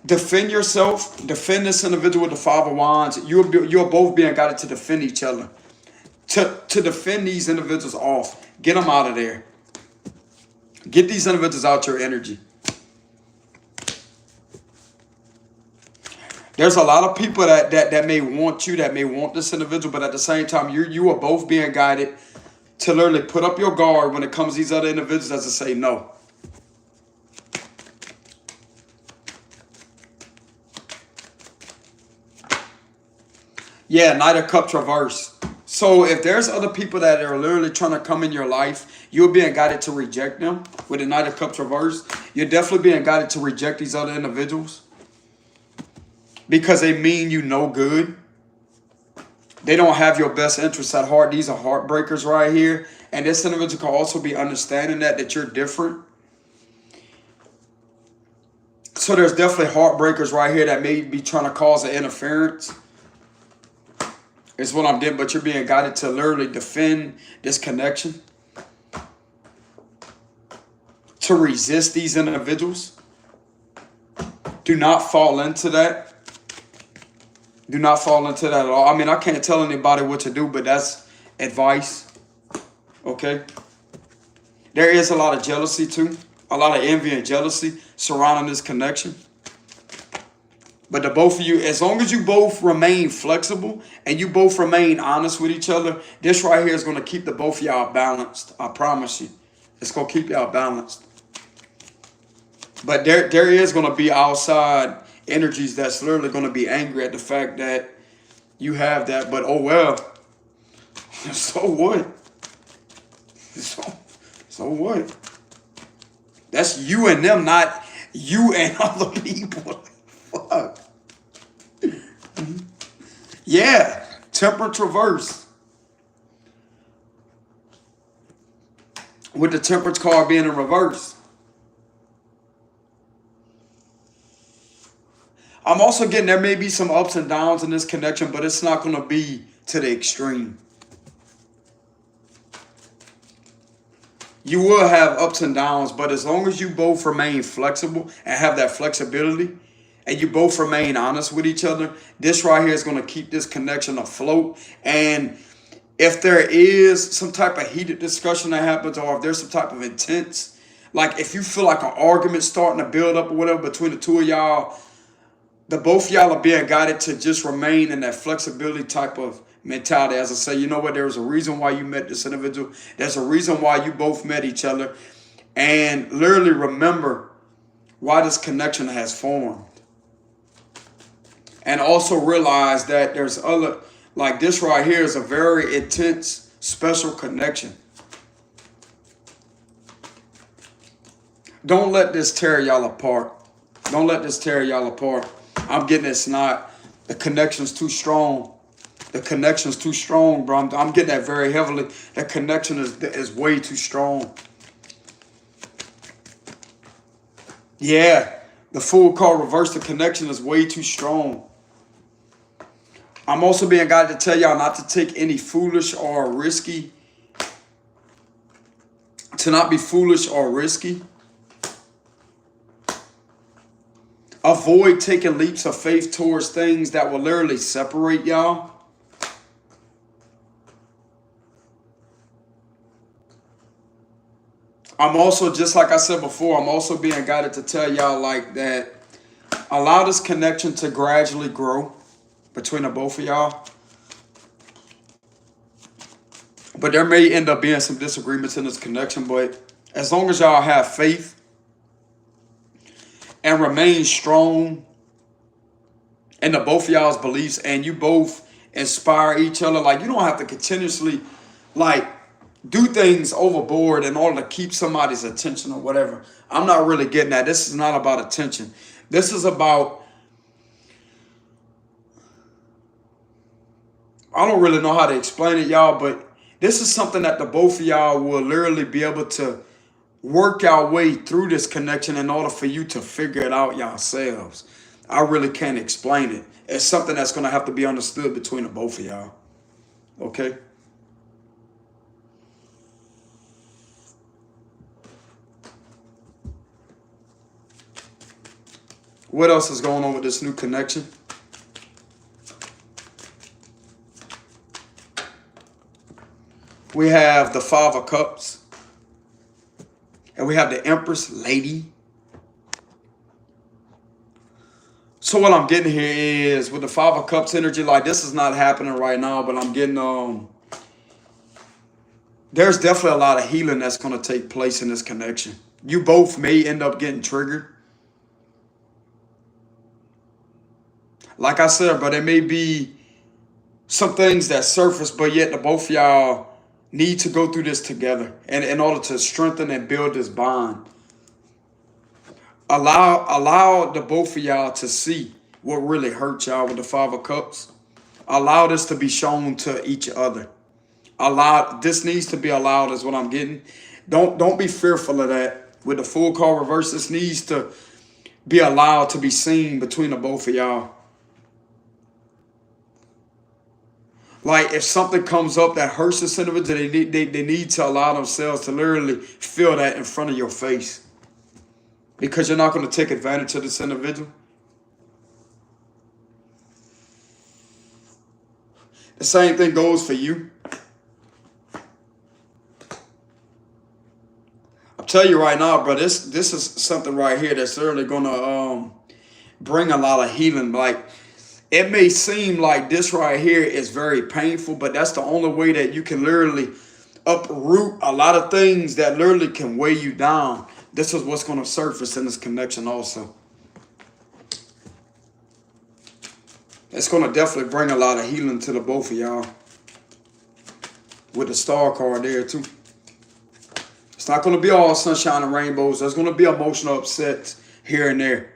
defend yourself, defend this individual with the Five of Wands. You're both being guided to defend each other, to defend these individuals off. Get them out of there. Get these individuals out your energy. There's a lot of people that may want you, that may want this individual, but at the same time, you are both being guided to literally put up your guard when it comes to these other individuals, as to say no. Yeah, Knight of Cups reverse. So if there's other people that are literally trying to come in your life, you're being guided to reject them with the Knight of Cups reverse. You're definitely being guided to reject these other individuals, because they mean you no good. They don't have your best interests at heart. These are heartbreakers right here. And this individual can also be understanding that you're different. So there's definitely heartbreakers right here that may be trying to cause an interference. Is what I'm getting. But you're being guided to literally defend this connection, to resist these individuals. Do not fall into that. Do not fall into that at all. I mean, I can't tell anybody what to do, but that's advice. Okay? There is a lot of jealousy too. A lot of envy and jealousy surrounding this connection. But the both of you, as long as you both remain flexible and you both remain honest with each other, this right here is going to keep the both of y'all balanced. I promise you. It's going to keep y'all balanced. But there is going to be outside energies that's literally going to be angry at the fact that you have that. But oh well. So what? So what? That's you and them, not you and other people. Fuck. Yeah. Temperance reverse. With the Temperance card being in reverse. I'm also getting there may be some ups and downs in this connection, but it's not going to be to the extreme. You will have ups and downs, but as long as you both remain flexible and have that flexibility, and you both remain honest with each other, this right here is going to keep this connection afloat. And if there is some type of heated discussion that happens, or if there's some type of intense, like if you feel like an argument starting to build up or whatever between the two of y'all, the both of y'all are being guided to just remain in that flexibility type of mentality. As I say, you know what? There's a reason why you met this individual. There's a reason why you both met each other. And literally remember why this connection has formed. And also realize that there's other, like this right here is a very intense, special connection. Don't let this tear y'all apart. Don't let this tear y'all apart. I'm getting it's not. The connection's too strong. The connection's too strong, bro. I'm getting that very heavily. The connection is way too strong. Yeah. The Fool card reverse. The connection is way too strong. I'm also being guided to tell y'all not to take any foolish or risky. To not be foolish or risky. Avoid taking leaps of faith towards things that will literally separate y'all. I'm also, just like I said before, I'm also being guided to tell y'all like that. Allow this connection to gradually grow between the both of y'all. But there may end up being some disagreements in this connection. But as long as y'all have faith and remain strong in the both of y'all's beliefs, and you both inspire each other, like you don't have to continuously like do things overboard in order to keep somebody's attention or whatever. I'm not really getting that. This is not about attention. This is about, I don't really know how to explain it, y'all, but this is something that the both of y'all will literally be able to work our way through this connection in order for you to figure it out yourselves. I really can't explain it. It's something that's going to have to be understood between the both of y'all. Okay? What else is going on with this new connection? We have the Five of Cups. And we have the Empress Lady. So what I'm getting here is with the Five of Cups energy, like this is not happening right now, but I'm getting there's definitely a lot of healing that's going to take place in this connection. You both may end up getting triggered. Like I said, but there may be some things that surface, but yet the both of y'all need to go through this together, and in order to strengthen and build this bond. Allow the both of y'all to see what really hurt y'all with the Five of Cups. Allow this to be shown to each other. This needs to be allowed is what I'm getting. Don't be fearful of that. With the Fool card reverse, this needs to be allowed to be seen between the both of y'all. Like if something comes up that hurts this individual, they need to allow themselves to literally feel that in front of your face. Because you're not going to take advantage of this individual. The same thing goes for you. I'll tell you right now, bro, this is something right here that's literally going to bring a lot of healing. Like, it may seem like this right here is very painful, but that's the only way that you can literally uproot a lot of things that literally can weigh you down. This is what's going to surface in this connection also. It's going to definitely bring a lot of healing to the both of y'all. With the Star card there too. It's not going to be all sunshine and rainbows. There's going to be emotional upsets here and there.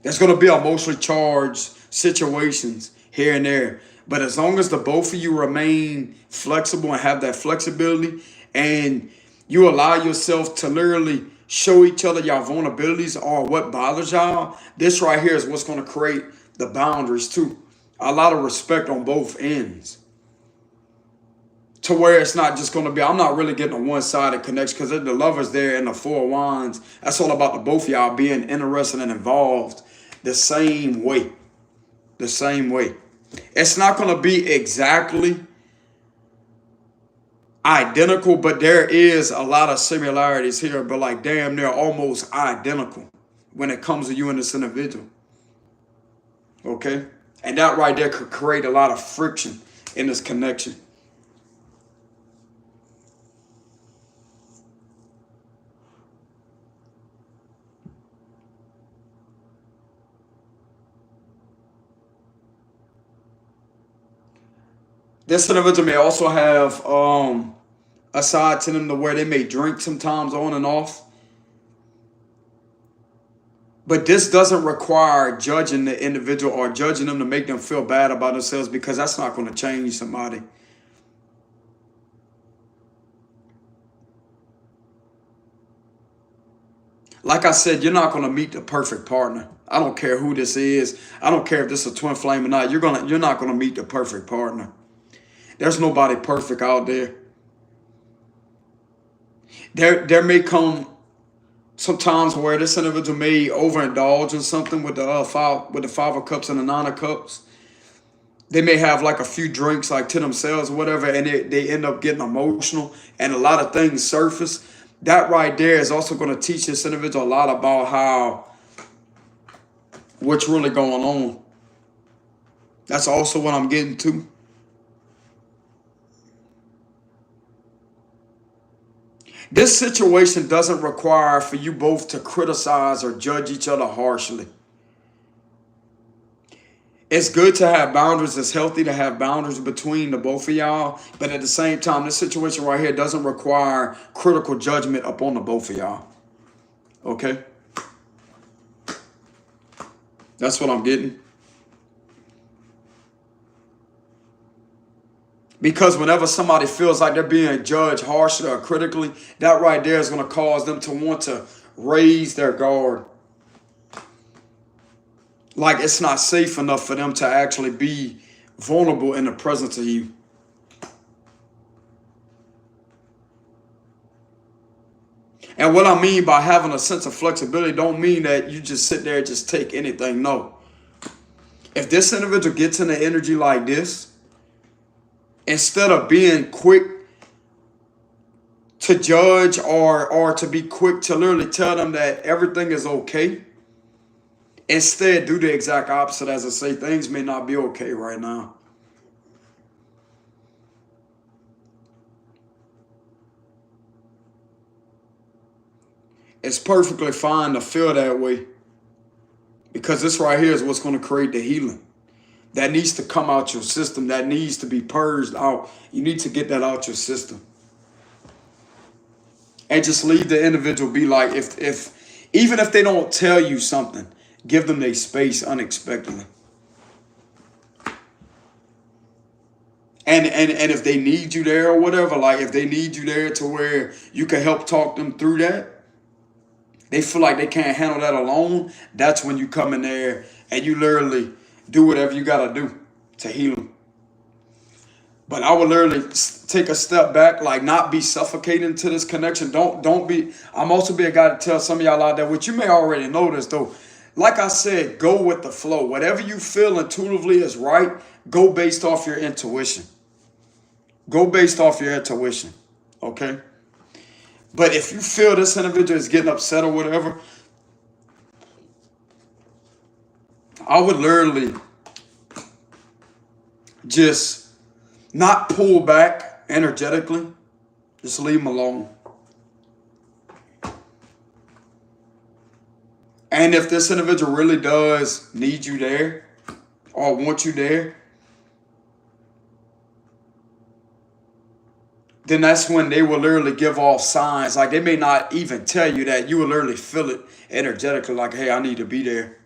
There's going to be emotionally charged situations here and there. But as long as the both of you remain flexible and have that flexibility, and you allow yourself to literally show each other your vulnerabilities or what bothers y'all, this right here is what's going to create the boundaries too. A lot of respect on both ends. To where it's not just going to be, I'm not really getting a one-sided connection, because the Lovers there and the Four of Wands, that's all about the both of y'all being interested and involved the same way. The same way. It's not going to be exactly identical, but there is a lot of similarities here, but like damn near almost identical when it comes to you and this individual. Okay? And that right there could create a lot of friction in this connection. This individual may also have a side to them to where they may drink sometimes on and off. But this doesn't require judging the individual or judging them to make them feel bad about themselves, because that's not going to change somebody. Like I said, you're not going to meet the perfect partner. I don't care who this is. I don't care if this is a twin flame or not. You're not going to meet the perfect partner. There's nobody perfect out there. There may come sometimes where this individual may overindulge in something with the Five of Cups and the Nine of Cups. They may have like a few drinks like to themselves or whatever, and they end up getting emotional, and a lot of things surface. that right there is also going to teach this individual a lot about what's really going on. That's also what I'm getting to. This situation doesn't require for you both to criticize or judge each other harshly. It's good to have boundaries. It's healthy to have boundaries between the both of y'all. But at the same time, this situation right here doesn't require critical judgment upon the both of y'all. Okay? That's what I'm getting. Because whenever somebody feels like they're being judged harshly or critically, that right there is going to cause them to want to raise their guard. Like it's not safe enough for them to actually be vulnerable in the presence of you. And what I mean by having a sense of flexibility don't mean that you just sit there and just take anything. No. If this individual gets in the energy like this, instead of being quick to judge or to be quick to literally tell them that everything is okay, instead do the exact opposite. As I say, things may not be okay right now. It's perfectly fine to feel that way, because this right here is what's going to create the healing. That needs to come out your system. That needs to be purged out. You need to get that out your system. And just leave the individual be. Like, even if they don't tell you something, give them their space unexpectedly. And if they need you there or whatever, like if they need you there to where you can help talk them through that, they feel like they can't handle that alone, that's when you come in there and you literally do whatever you got to do to heal them. But I would literally take a step back, like not be suffocating to this connection. Don't be. I'm also be a guy to tell some of y'all out there, which you may already know this though. Like I said, go with the flow. Whatever you feel intuitively is right, go based off your intuition. Go based off your intuition, okay? But if you feel this individual is getting upset or whatever, I would literally just not pull back energetically. Just leave them alone. And if this individual really does need you there or want you there, then that's when they will literally give off signs. Like they may not even tell you that. You will literally feel it energetically like, hey, I need to be there.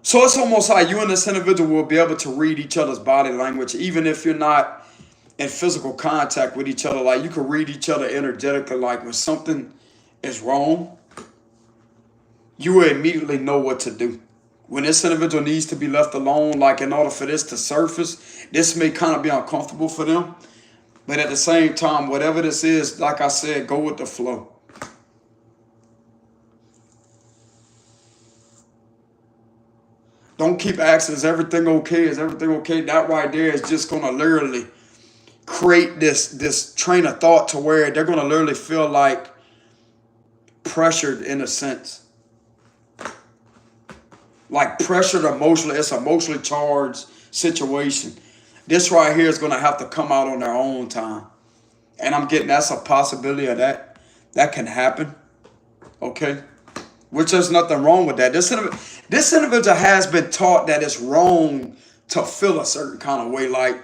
So it's almost like you and this individual will be able to read each other's body language, even if you're not in physical contact with each other. Like you can read each other energetically. Like when something is wrong, you will immediately know what to do. When this individual needs to be left alone, like in order for this to surface, this may kind of be uncomfortable for them. But at the same time, whatever this is, like I said, go with the flow. Don't keep asking, is everything okay? Is everything okay? That right there is just going to literally create this train of thought to where they're going to literally feel like pressured in a sense. Like pressured emotionally. It's an emotionally charged situation. This right here is going to have to come out on their own time. And I'm getting that's a possibility of that. That can happen. Okay? Which there's nothing wrong with that. This individual has been taught that it's wrong to feel a certain kind of way. Like,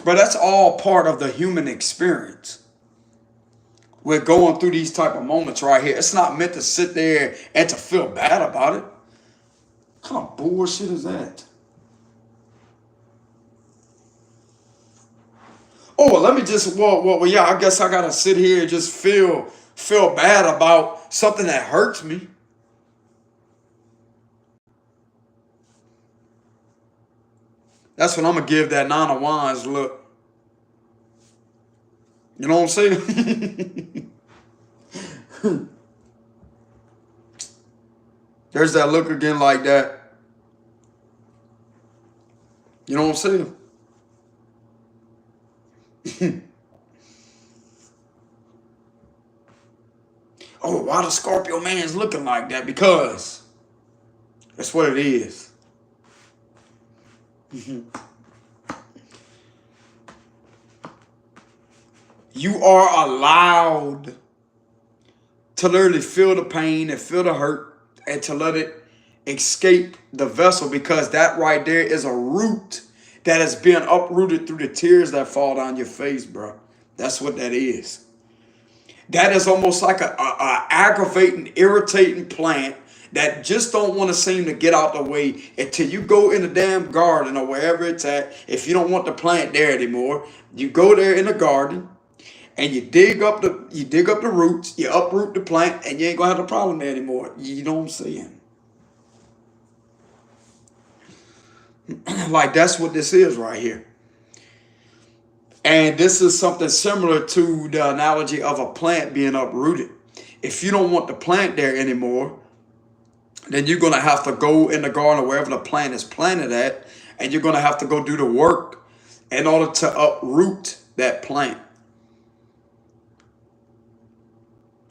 but that's all part of the human experience. We're going through these type of moments right here. It's not meant to sit there and to feel bad about it. What kind of bullshit is that? Oh, well, let me just, well, yeah, I guess I got to sit here and just feel bad about something that hurts me. That's when I'm going to give that 9 of Wands look. You know what I'm saying? There's that look again like that. You know what I'm saying? Oh, why the Scorpio man's looking like that? Because that's what it is. You are allowed to literally feel the pain and feel the hurt and to let it escape the vessel, because that right there is a root that is being uprooted through the tears that fall down your face, bro. That's what that is. That is almost like a aggravating, irritating plant that just don't want to seem to get out the way until you go in the damn garden or wherever it's at. If you don't want the plant there anymore, you go there in the garden and you dig up the roots, you uproot the plant, and you ain't gonna have the problem there anymore. You know what I'm saying? Like, that's what this is right here. And this is something similar to the analogy of a plant being uprooted. If you don't want the plant there anymore, then you're going to have to go in the garden or wherever the plant is planted at, and you're going to have to go do the work in order to uproot that plant.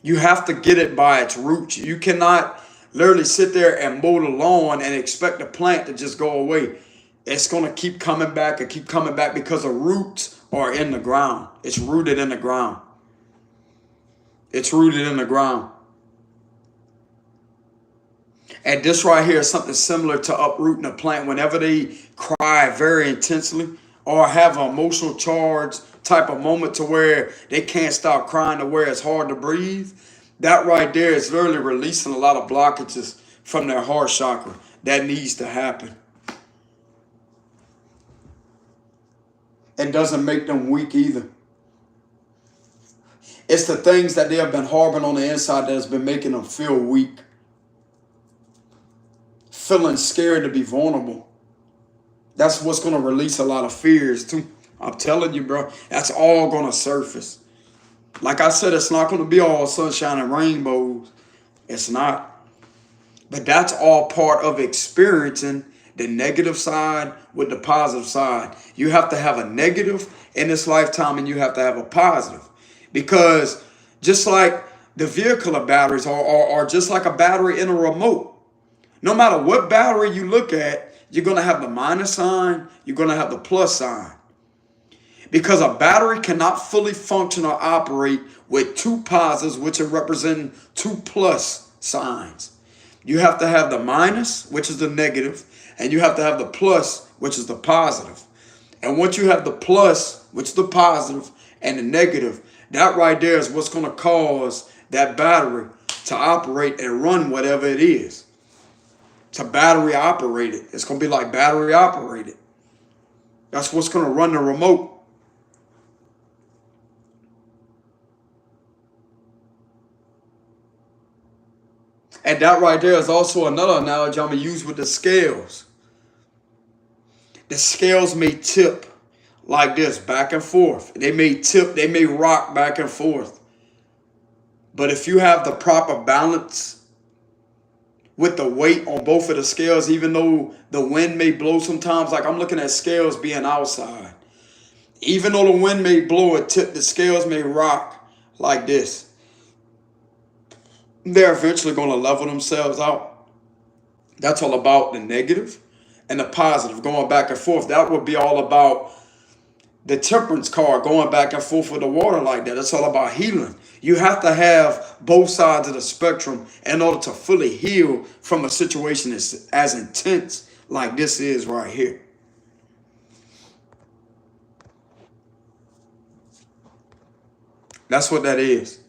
You have to get it by its roots. You cannot literally sit there and mow the lawn and expect the plant to just go away. It's going to keep coming back and keep coming back because the roots are in the ground. It's rooted in the ground. It's rooted in the ground. And this right here is something similar to uprooting a plant. Whenever they cry very intensely or have an emotional charge type of moment to where they can't stop crying to where it's hard to breathe, that right there is literally releasing a lot of blockages from their heart chakra. That needs to happen. And doesn't make them weak either. It's the things that they have been harboring on the inside that has been making them feel weak. Feeling scared to be vulnerable. That's what's going to release a lot of fears too. I'm telling you, bro, that's all going to surface. Like I said, it's not going to be all sunshine and rainbows. It's not. But that's all part of experiencing the negative side with the positive side. You have to have a negative in this lifetime and you have to have a positive. Because just like the vehicle of batteries are just like a battery in a remote. No matter what battery you look at, you're going to have the minus sign, you're going to have the plus sign. Because a battery cannot fully function or operate with two positives, which are representing two plus signs. You have to have the minus, which is the negative, and you have to have the plus, which is the positive. And once you have the plus, which is the positive, and the negative, that right there is what's going to cause that battery to operate and run whatever it is. To battery operated. It's going to be like battery operated. That's what's going to run the remote. And that right there is also another analogy I'm going to use with the scales. The scales may tip like this, back and forth. They may tip, they may rock back and forth. But if you have the proper balance with the weight on both of the scales, even though the wind may blow sometimes, like I'm looking at scales being outside. Even though the wind may blow a tip, the scales may rock like this. They're eventually going to level themselves out. That's all about the negative and the positive going back and forth. That would be all about the temperance card going back and forth with the water like that. It's all about healing. You have to have both sides of the spectrum in order to fully heal from a situation that's as intense like this is right here. That's what that is.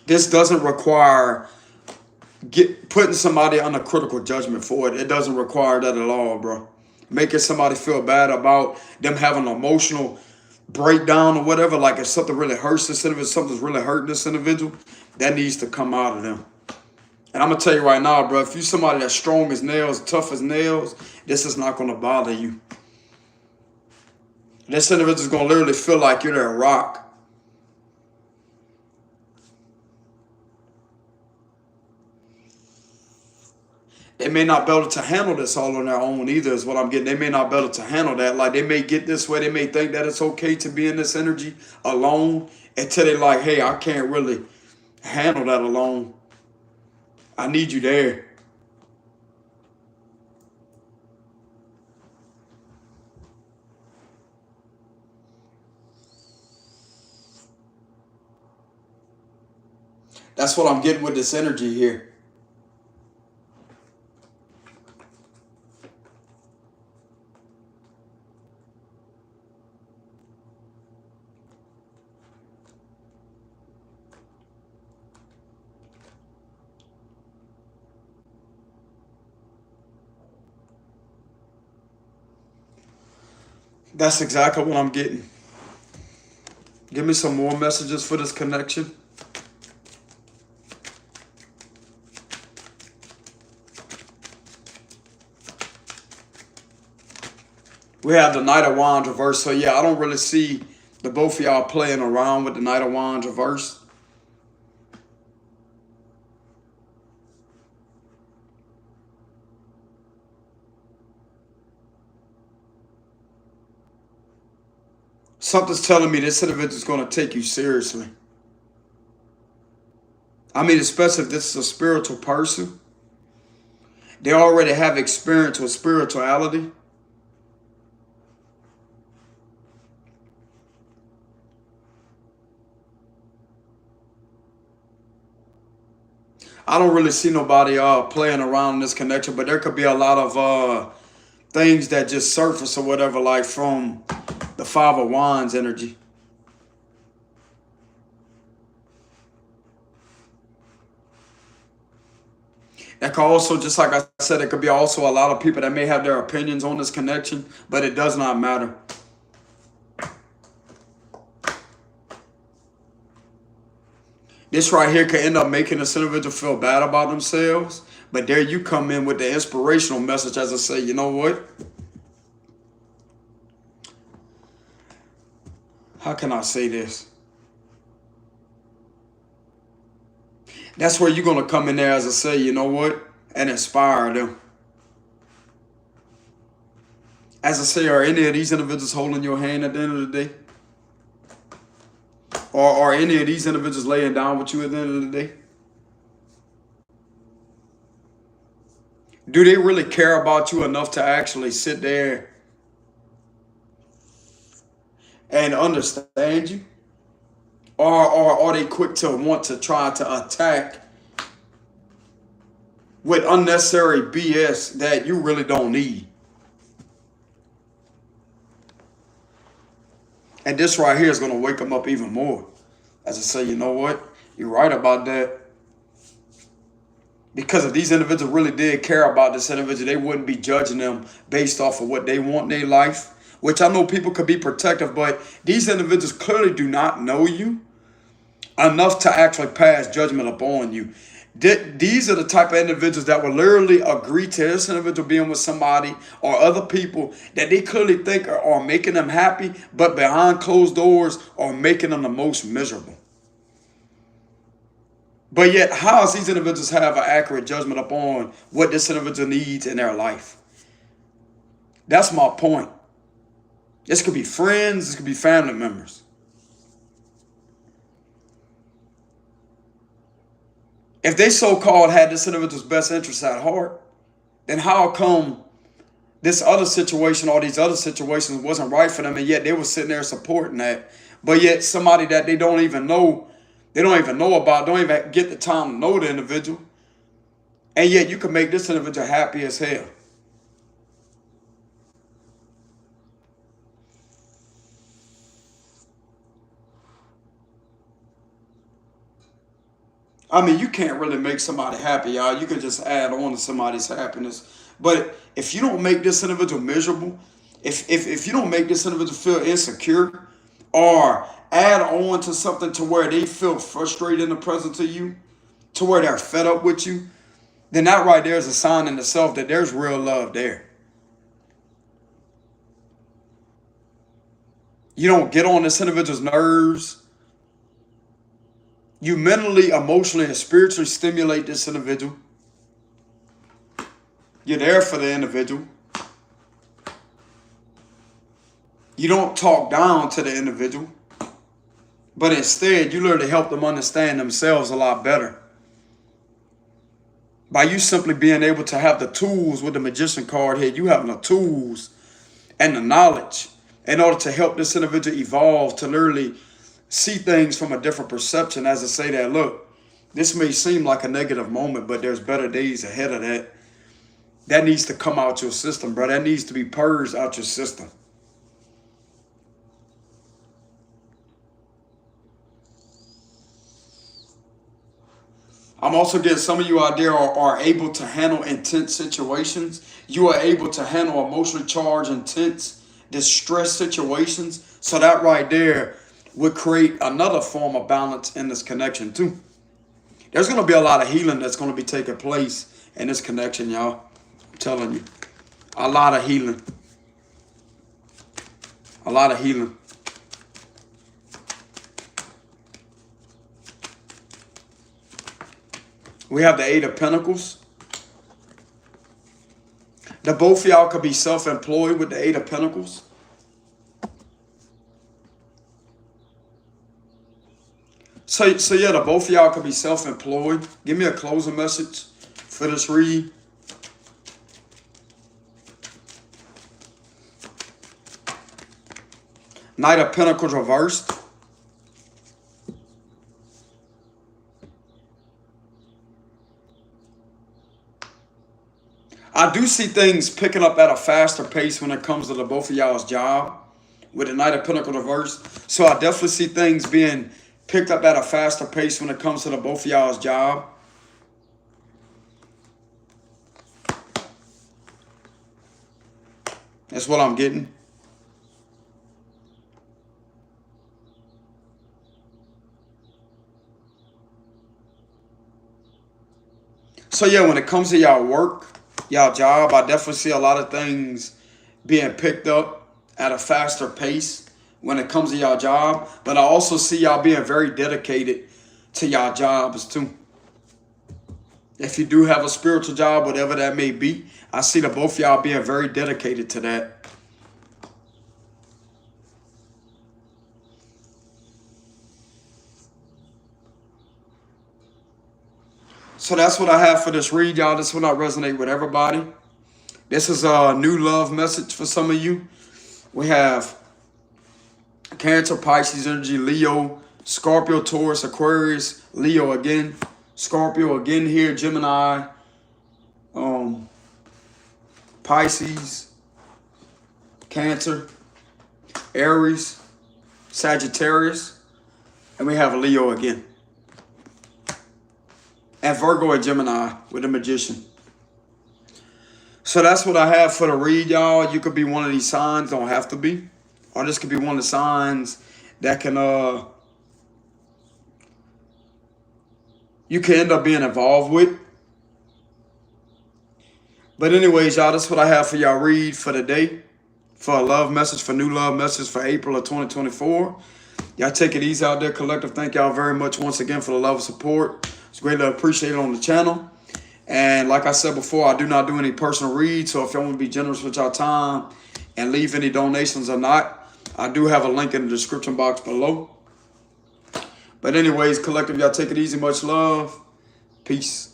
This doesn't require putting somebody under critical judgment for it. It doesn't require that at all, bro. Making somebody feel bad about them having an emotional breakdown or whatever, like if something really hurts this individual, something's really hurting this individual, that needs to come out of them. And I'm going to tell you right now, bro, if you're somebody that's strong as nails, tough as nails, this is not going to bother you. This individual is going to literally feel like you're their rock. They may not be able to handle this all on their own either, is what I'm getting. They may not be able to handle that. Like, they may get this way. They may think that it's okay to be in this energy alone until they're like, hey, I can't really handle that alone. I need you there. That's what I'm getting with this energy here. That's exactly what I'm getting. Give me some more messages for this connection. We have the Knight of Wands reverse. So yeah, I don't really see the both of y'all playing around with the Knight of Wands reverse. Something's telling me this individual is going to take you seriously. I mean, especially if this is a spiritual person. They already have experience with spirituality. I don't really see nobody playing around in this connection, but there could be a lot of things that just surface or whatever, like from the Five of Wands energy. That could also, just like I said, it could be also a lot of people that may have their opinions on this connection, but it does not matter. This right here could end up making this individual feel bad about themselves. But there you come in with the inspirational message as I say, you know what? How can I say this? That's where you're going to come in there as I say, you know what? And inspire them. As I say, are any of these individuals holding your hand at the end of the day? Or are any of these individuals laying down with you at the end of the day? Do they really care about you enough to actually sit there and understand you? Or are they quick to want to try to attack with unnecessary BS that you really don't need? And this right here is going to wake them up even more. As I say, you know what? You're right about that. Because if these individuals really did care about this individual, they wouldn't be judging them based off of what they want in their life. Which I know people could be protective, but these individuals clearly do not know you enough to actually pass judgment upon you. These are the type of individuals that will literally agree to this individual being with somebody or other people that they clearly think are making them happy, but behind closed doors are making them the most miserable. But yet, how does these individuals have an accurate judgment upon what this individual needs in their life? That's my point. This could be friends, this could be family members. If they so-called had this individual's best interest at heart, then how come this other situation or these other situations wasn't right for them, and yet they were sitting there supporting that? But yet somebody that they don't even know about, don't even get the time to know the individual, and yet you can make this individual happy as hell. I mean, you can't really make somebody happy, y'all. You can just add on to somebody's happiness. But if you don't make this individual miserable, if you don't make this individual feel insecure, or add on to something to where they feel frustrated in the presence of you, to where they're fed up with you, then that right there is a sign in itself that there's real love there. You don't get on this individual's nerves. You mentally, emotionally, and spiritually stimulate this individual. You're there for the individual. You don't talk down to the individual, but instead you learn to help them understand themselves a lot better. By you simply being able to have the tools with the magician card here, you having the tools and the knowledge in order to help this individual evolve, to literally see things from a different perception, as to say that, look, this may seem like a negative moment, but there's better days ahead of that. That needs to come out your system, bro. That needs to be purged out your system. I'm also getting some of you out there are able to handle intense situations. You are able to handle emotionally charged, intense, distress situations. So that right there would create another form of balance in this connection too. There's going to be a lot of healing that's going to be taking place in this connection, y'all. I'm telling you. A lot of healing. A lot of healing. We have the Eight of Pentacles. That both of y'all could be self-employed with the Eight of Pentacles. So yeah, the both of y'all could be self-employed. Give me a closing message for this read. Knight of Pentacles reversed. I do see things picking up at a faster pace when it comes to the both of y'all's job with the Knight of Pentacles reversed. So I definitely see things being picked up at a faster pace when it comes to the both of y'all's job. That's what I'm getting. So yeah, when it comes to y'all work, y'all job, I definitely see a lot of things being picked up at a faster pace when it comes to y'all job. But I also see y'all being very dedicated to y'all jobs too. If you do have a spiritual job, whatever that may be, I see the both of y'all being very dedicated to that. So that's what I have for this read, y'all. This will not resonate with everybody. This is a new love message for some of you. We have Cancer, Pisces energy, Leo, Scorpio, Taurus, Aquarius, Leo again, Scorpio again here, Gemini, Pisces, Cancer, Aries, Sagittarius, and we have Leo again. And Virgo and Gemini with the Magician. So that's what I have for the read, y'all. You could be one of these signs, don't have to be. Or this could be one of the signs that can, you can end up being involved with. But anyways, y'all, that's what I have for y'all read for the day. For a love message, for new love message for April of 2024. Y'all take it easy out there, collective. Thank y'all very much once again for the love and support. It's greatly appreciated on the channel. And like I said before, I do not do any personal reads. So if y'all want to be generous with y'all time and leave any donations or not, I do have a link in the description box below. But anyways, collective, y'all take it easy. Much love. Peace.